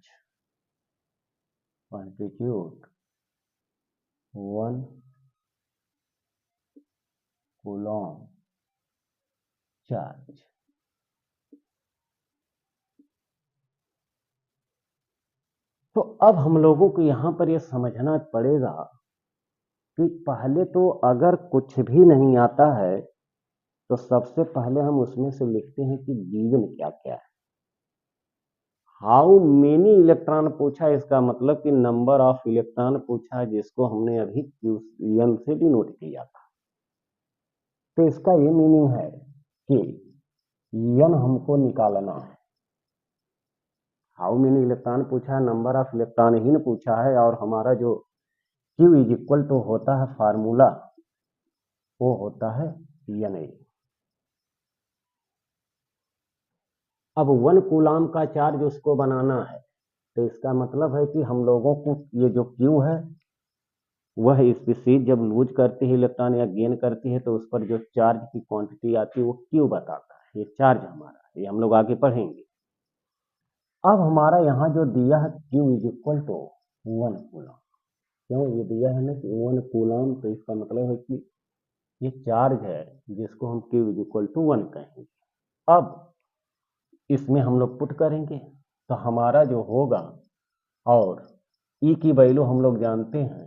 constitute 1 Coulomb charge. तो अब हम लोगों को यहां पर यह समझना पड़ेगा कि पहले तो अगर कुछ भी नहीं आता है तो सबसे पहले हम उसमें से लिखते हैं कि गिवन क्या क्या है। हाउ मेनी इलेक्ट्रॉन पूछा, इसका मतलब कि नंबर ऑफ इलेक्ट्रॉन पूछा, जिसको हमने अभी क्यूएन से भी नोट किया था। तो इसका ये मीनिंग है कि एन हमको निकालना है। हाउ मेनी इलेक्ट्रॉन पूछा है, नंबर ऑफ इलेक्ट्रॉन ही ने पूछा है, और हमारा जो Q इज इक्वल टू होता है फार्मूला, वो होता है एन ए। अब 1 कूलाम का चार्ज उसको बनाना है, तो इसका मतलब है कि हम लोगों को ये जो Q है वह स्पीसीज जब लूज करती है इलेक्ट्रॉन या गेन करती है तो उस पर जो चार्ज की क्वांटिटी आती है वो Q बताता है। ये चार्ज हमारा, ये हम लोग आगे पढ़ेंगे। अब हमारा यहाँ जो दिया है Q is equal to 1 coulomb, क्यों ये दिया है ना कि 1 कूलम, तो इसका मतलब है कि ये चार्ज है जिसको हम Q इज इक्वल टू 1 कहेंगे। अब इसमें हम लोग पुट करेंगे तो हमारा जो होगा, और E की वैल्यू हम लोग जानते हैं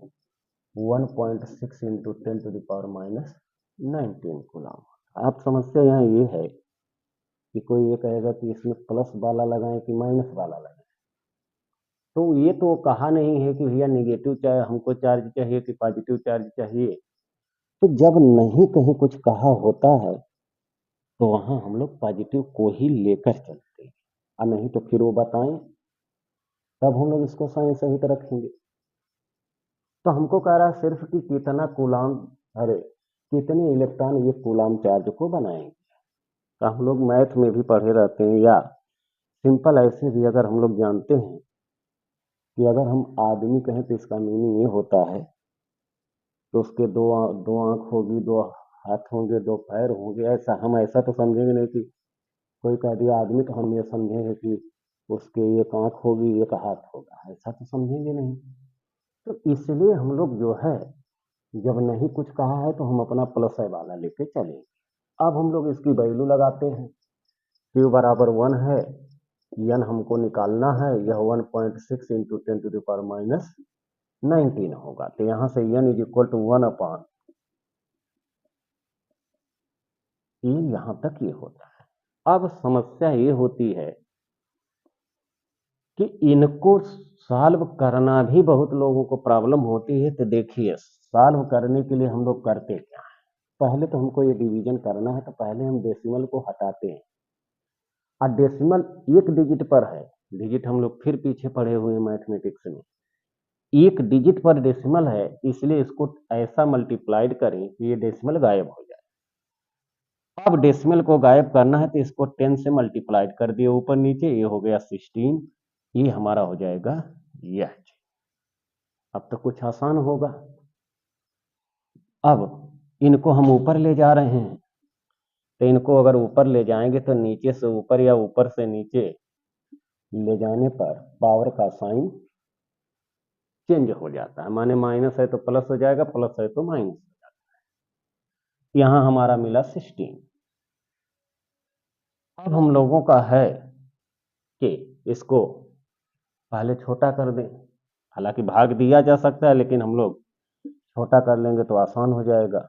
1.6 into 10 to the power minus 19 coulomb. अब समस्या यहाँ ये है कि कोई ये कहेगा कि इसमें प्लस वाला लगाएं कि माइनस वाला लगाएं। तो ये तो कहा नहीं है कि भैया निगेटिव चाहे हमको चार्ज चाहिए कि पॉजिटिव चार्ज चाहिए। तो जब नहीं कहीं कुछ कहा होता है तो वहां हम लोग पॉजिटिव को ही लेकर चलते हैं, और नहीं तो फिर वो बताएं, तब हम लोग इसको सही तरह रखेंगे। तो हमको कह रहा है सिर्फ कि कितना कूलाम, अरे कितने इलेक्ट्रॉन ये कूलाम चार्ज को बनाएंगे। तो हम लोग मैथ में भी पढ़े रहते हैं, या सिंपल ऐसे भी अगर हम लोग जानते हैं कि अगर हम आदमी कहें तो इसका मीनिंग ये होता है तो उसके दो आंख होगी, दो हाथ होंगे, दो पैर होंगे। ऐसा हम ऐसा तो समझेंगे नहीं कि कोई कह दिया आदमी तो हम ये समझेंगे कि उसके एक आंख होगी एक हाथ होगा, ऐसा तो समझेंगे नहीं। तो इसलिए हम लोग जो है जब नहीं कुछ कहा है तो हम अपना प्लस है वाला लेके चलेंगे। अब हम लोग इसकी वैल्यू लगाते हैं। Q बराबर 1 है, एन हमको निकालना है, यह 1.6 into 10 to the power minus 19 होगा। तो यहां से N is equal to 1 upon E, यहां तक ये होता है। अब समस्या ये होती है कि इनको सॉल्व करना भी बहुत लोगों को प्रॉब्लम होती है। तो देखिए, सॉल्व करने के लिए हम लोग करते क्या है, पहले तो हमको ये डिवीजन करना है, तो पहले हम डेसिमल को हटाते हैं। और डेसिमल एक डिजिट पर है, डिजिट हम लोग फिर पीछे पढ़े हुए हैं मैथमेटिक्स में, एक डिजिट पर डेसिमल है, इसलिए इसको ऐसा मल्टीप्लाइड करें कि ये डेसिमल गायब हो जाए। अब डेसिमल को गायब करना है तो इसको 10 से मल्टीप्लाइड कर दिए ऊपर नीचे, ये हो गया 16, ये हमारा हो जाएगा यह। अब तो कुछ आसान होगा। अब इनको हम ऊपर ले जा रहे हैं, तो इनको अगर ऊपर ले जाएंगे तो नीचे से ऊपर या ऊपर से नीचे ले जाने पर पावर का साइन चेंज हो जाता है, माने माइनस है तो प्लस हो जाएगा, प्लस है तो माइनस हो जाता है। यहां हमारा मिला 16। अब हम लोगों का है कि इसको पहले छोटा कर दें, हालांकि भाग दिया जा सकता है लेकिन हम लोग छोटा कर लेंगे तो आसान हो जाएगा।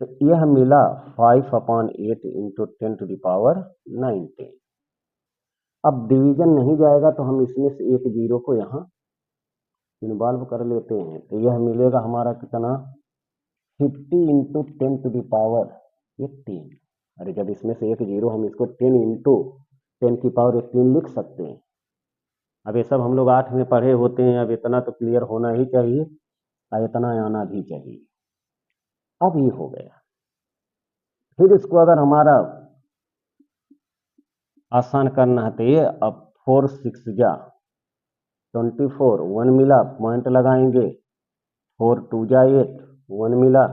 तो यह मिला 5/8 इंटू 10 टू द पावर 19। अब डिवीजन नहीं जाएगा तो हम इसमें से एक जीरो को यहाँ इन्वॉल्व कर लेते हैं, तो यह मिलेगा हमारा कितना, 50 इंटू 10 टू द पावर 18। अरे जब इसमें से एक जीरो, हम इसको 10 इंटू 10 की पावर 18 लिख सकते हैं। अब ये सब हम लोग 8 में पढ़े होते हैं, अब इतना तो क्लियर होना ही चाहिए और इतना आना भी चाहिए। अब ये हो गया। फिर इसको अगर हमारा आसान करना है तो ये, अब 4 6 जा 24, 1 मिला, पॉइंट लगाएंगे, 4 2 जा 8, 1 मिला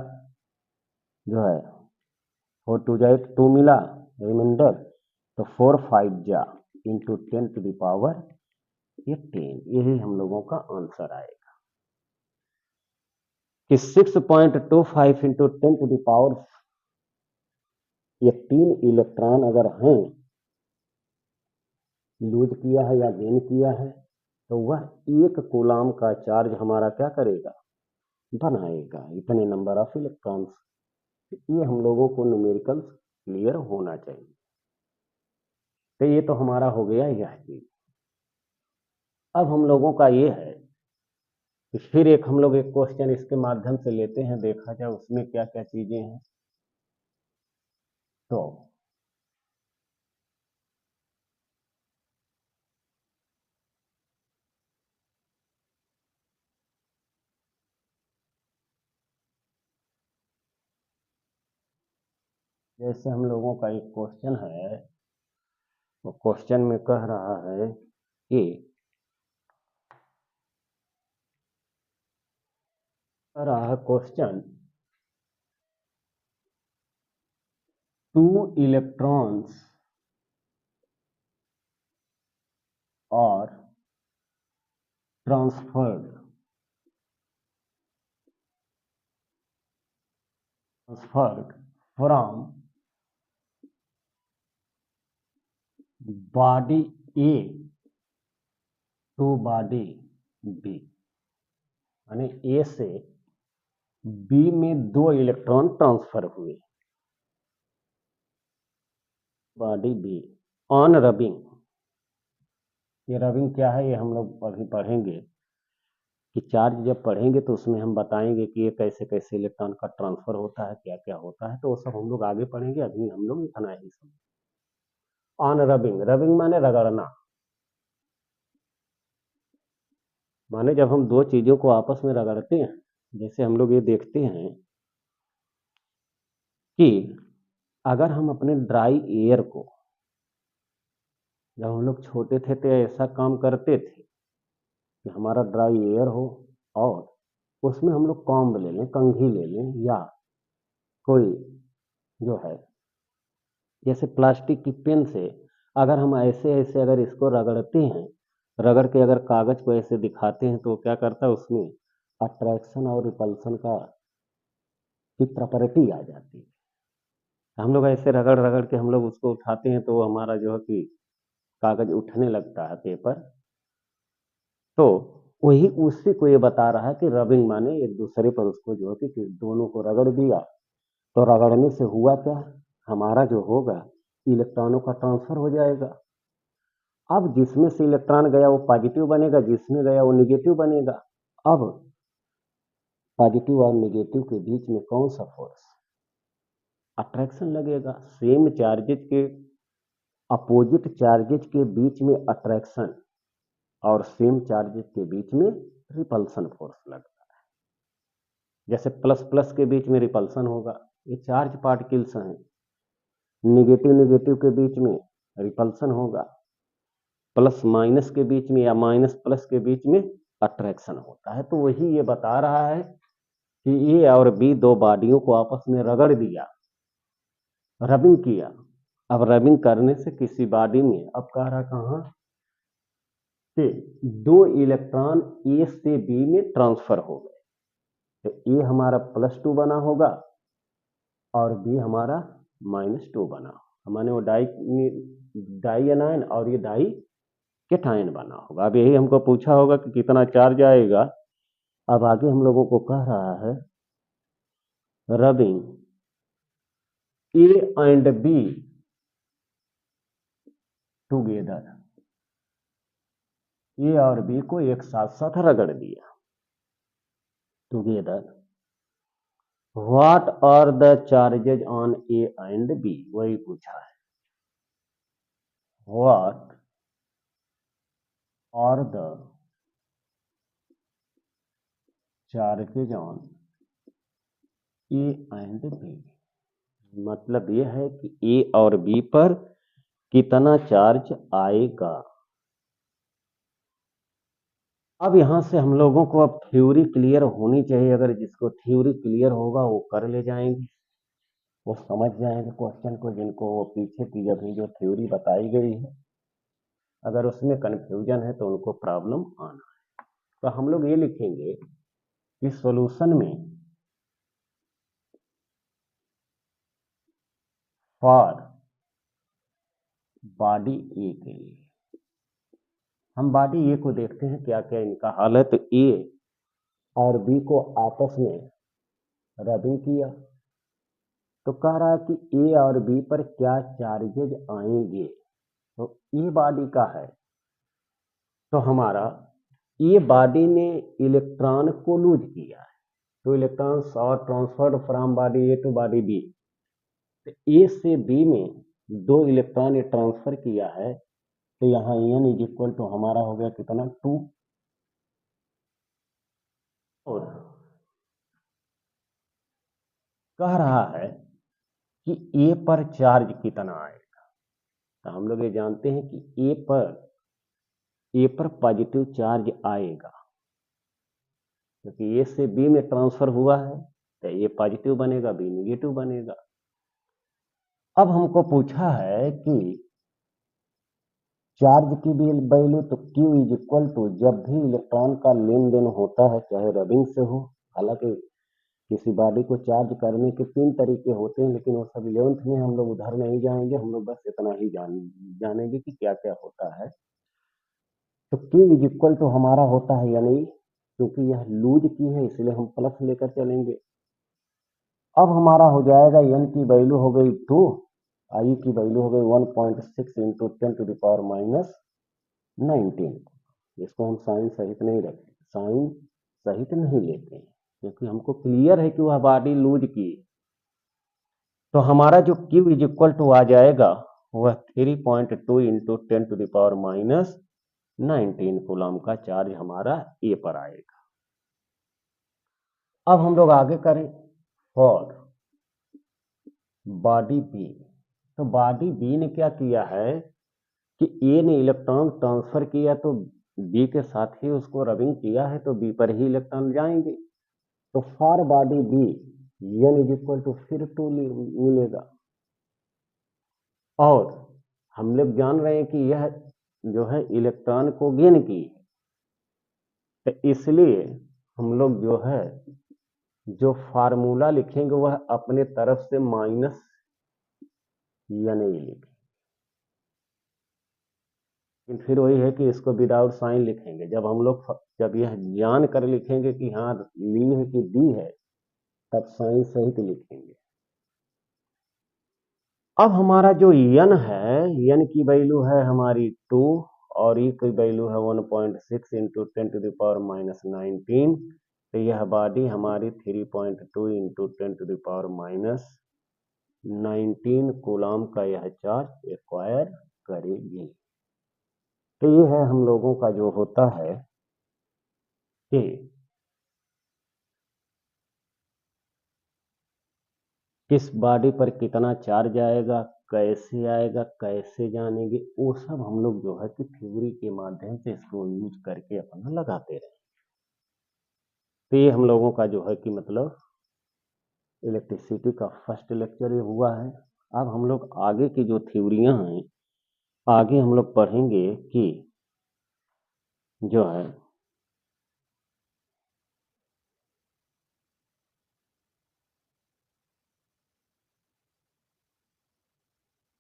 जो है, 4 2 जा 8, 2 मिला रिमाइंडर, तो 4 5 जा इंटू 10⁻18, यही हम लोगों का आंसर आएगा कि 6.25 इंटू 10⁻18 इलेक्ट्रॉन अगर हैं, लूज किया है या गेन किया है, तो वह 1 कूलाम का चार्ज हमारा क्या करेगा, बनाएगा, इतने नंबर ऑफ इलेक्ट्रॉन्स। ये हम लोगों को न्यूमेरिकल क्लियर होना चाहिए। तो ये तो हमारा हो गया यह चीज। अब हम लोगों का ये है कि फिर हम लोग एक क्वेश्चन इसके माध्यम से लेते हैं, देखा जाए उसमें क्या क्या चीजें हैं। तो जैसे हम लोगों का एक क्वेश्चन है, वो क्वेश्चन में कह रहा है कि क्वेश्चन 2 इलेक्ट्रॉन्स और transferred from body A to body B, यानी A से B में 2 इलेक्ट्रॉन ट्रांसफर हुए बॉडी B ऑन रबिंग। ये रबिंग क्या है, ये हम लोग अभी पढ़ेंगे कि चार्ज जब पढ़ेंगे तो उसमें हम बताएंगे कि ये कैसे कैसे इलेक्ट्रॉन का ट्रांसफर होता है, क्या क्या होता है, तो वो सब हम लोग आगे पढ़ेंगे। अभी हम लोग इतना ही समझ। ऑन रबिंग, रबिंग माने रगड़ना, माने जब हम दो चीजों को आपस में रगड़ते हैं, जैसे हम लोग ये देखते हैं कि अगर हम अपने ड्राई एयर को, जब हम लोग छोटे थे तो ऐसा काम करते थे कि हमारा ड्राई एयर हो और उसमें हम लोग कॉम्ब ले लें, कंघी ले लें, या कोई जो है जैसे प्लास्टिक की पेन से अगर हम ऐसे ऐसे अगर इसको रगड़ते हैं, रगड़ के अगर कागज को ऐसे दिखाते हैं, तो क्या करता है उसमें अट्रैक्शन और रिपल्सन का की प्रॉपर्टी आ जाती है। हम लोग ऐसे रगड़ रगड़ के हम लोग उसको उठाते हैं, तो हमारा जो है कि कागज उठने लगता है, पेपर। तो वही उसी को ये बता रहा है कि रबिंग माने एक दूसरे पर उसको जो है कि दोनों को रगड़ दिया, तो रगड़ने से हुआ क्या, हमारा जो होगा इलेक्ट्रॉनों का ट्रांसफर हो जाएगा। अब जिसमें से इलेक्ट्रॉन गया वो पॉजिटिव बनेगा, जिसमें गया वो निगेटिव बनेगा। अब पॉजिटिव और निगेटिव के बीच में कौन सा फोर्स, अट्रैक्शन लगेगा। सेम चार्जेज के अपोजिट चार्जेज के बीच में अट्रैक्शन और सेम चार्जेज के बीच में रिपल्सन फोर्स लगता है। जैसे प्लस प्लस के बीच में रिपल्सन होगा, ये चार्ज पार्टिकल्स हैं। निगेटिव निगेटिव के बीच में रिपल्सन होगा, प्लस माइनस के बीच में या माइनस प्लस के बीच में अट्रैक्शन होता है। तो वही ये बता रहा है कि ए और बी दो बॉडियों को आपस में रगड़ दिया, रबिंग किया। अब रबिंग करने से किसी बॉडी में, अब कह रहा कहां से, 2 इलेक्ट्रॉन ए से बी में ट्रांसफर हो गए, तो ए हमारा +2 बना होगा और बी हमारा -2 बना होगा, माने वो डाई एनायन और ये डाई केटायन बना होगा। अब यही हमको पूछा होगा कि कितना चार्ज आएगा। अब आगे हम लोगों को कह रहा है rubbing A and B together, A और बी को एक साथ साथ रगड़ दिया together. What are the charges on A and B, वही पूछा है। What are the charges on A and B, मतलब यह है कि ए और बी पर कितना चार्ज आएगा। अब यहां से हम लोगों को अब थ्योरी क्लियर होनी चाहिए। अगर जिसको थ्योरी क्लियर होगा वो कर ले जाएंगे, वो समझ जाएंगे क्वेश्चन को, जिनको वो पीछे की अभी जो थ्योरी बताई गई है अगर उसमें कन्फ्यूजन है तो उनको प्रॉब्लम आना है। तो हम लोग ये लिखेंगे कि सॉल्यूशन में फॉर बॉडी ए के लिए हम बॉडी ए को देखते हैं क्या क्या इनका हाल है। तो ए और बी को आपस में रबिंग किया तो कह रहा है कि ए और बी पर क्या चार्जेज आएंगे। तो ए बॉडी का है तो हमारा ये बॉडी ने इलेक्ट्रॉन को लूज किया है तो electrons are transferred from body A to body B. तो ए से बी में 2 इलेक्ट्रॉन ये ट्रांसफर किया है तो यहाँ n इज इक्वल टू हमारा हो गया कितना 2। और कह रहा है कि ए पर चार्ज कितना आएगा। तो हम लोग ये जानते हैं कि ए पर पॉजिटिव चार्ज आएगा क्योंकि ए से बी में ट्रांसफर हुआ है तो ए पॉजिटिव बनेगा बी नेगेटिव बनेगा। अब हमको पूछा है कि चार्ज की वैल्यू तो Q इज इक्वल टू जब भी इलेक्ट्रॉन का लेन देन होता है चाहे रबिंग से हो। हालांकि किसी बॉडी को चार्ज करने के 3 तरीके होते हैं लेकिन वो सब 11th में हम लोग उधर नहीं जाएंगे। हम लोग बस इतना ही जानेंगे कि क्या क्या होता है। तो Q इज इक्वल टू हमारा होता है यानी क्योंकि यह लूज की है इसलिए हम प्लस लेकर चलेंगे। अब हमारा हो जाएगा n की वैल्यू हो गई 2 आई की वैल्यू हो गई 1.6 into 10 to the power minus 19। इसको हम साइन सहित नहीं रखते साइन सहित नहीं लेते हैं क्योंकि हमको क्लियर है कि वह बॉडी लूज की। तो हमारा जो Q इज इक्वल टू आ जाएगा वह 3.2 into 10 to the power minus 19 coulomb का चार्ज हमारा ए पर आएगा। अब हम लोग आगे करें फॉर बॉडी बी। तो बॉडी बी ने क्या किया है कि ए ने इलेक्ट्रॉन ट्रांसफर किया तो बी के साथ ही उसको रबिंग किया है तो बी पर ही इलेक्ट्रॉन जाएंगे। तो for body B n is equal to फिर 2 मिलेगा। और हम लोग जान रहे हैं कि यह जो है इलेक्ट्रॉन को गेन की है तो इसलिए हम लोग जो है जो फार्मूला लिखेंगे वह अपने तरफ से माइनस n ही लिखेंगे। लेकिन फिर वही है कि इसको विदाउट साइन लिखेंगे। जब यह जान कर लिखेंगे कि हाँ ली है कि दी है तब साइन सहित लिखेंगे। अब हमारा जो n है n की वैल्यू है हमारी 2 और e की वैल्यू है 1.6 into 10 to the power minus 19। तो यह बॉडी हमारी 3.2 into 10 to the power minus 19 coulomb का यह चार्ज एक्वायर करेगी। तो ये है हम लोगों का जो होता है कि किस बॉडी पर कितना चार्ज आएगा कैसे जानेंगे वो सब हम लोग जो है कि थ्योरी के माध्यम से इसको यूज करके अपना लगाते रहे। तो ये हम लोगों का जो है कि मतलब इलेक्ट्रिसिटी का फर्स्ट लेक्चर ये हुआ है। अब हम लोग आगे की जो थ्योरियां हैं आगे हम लोग पढ़ेंगे कि जो है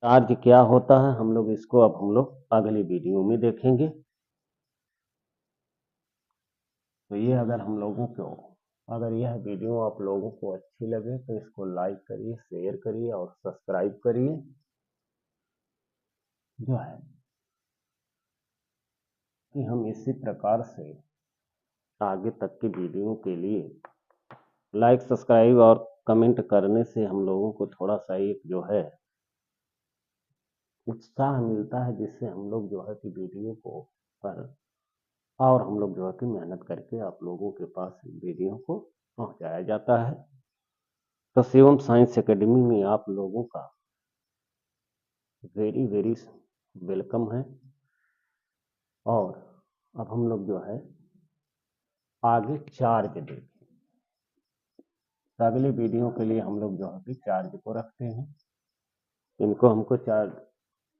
चार्ज क्या होता है। हम लोग इसको अब हम लोग अगली वीडियो में देखेंगे। तो ये अगर यह वीडियो आप लोगों को अच्छी लगे तो इसको लाइक करिए शेयर करिए और सब्सक्राइब करिए जो है कि हम इसी प्रकार से आगे तक की वीडियो के लिए लाइक सब्सक्राइब और कमेंट करने से हम लोगों को थोड़ा सा एक जो है उत्साह मिलता है जिससे हम लोग जो है कि वीडियो को पर और हम लोग जो है कि मेहनत करके आप लोगों के पास वीडियो को पहुंचाया जाता है। तो शिवम साइंस एकेडमी में आप लोगों का वेरी वेरी वेलकम है। और अब हम लोग जो है आगे चार्ज देखें। तो अगली वीडियो के लिए हम लोग जो है कि चार्ज को रखते हैं। इनको हमको 4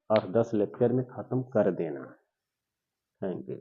8 10 लेक्चर में ख़त्म कर देना है। Thank you.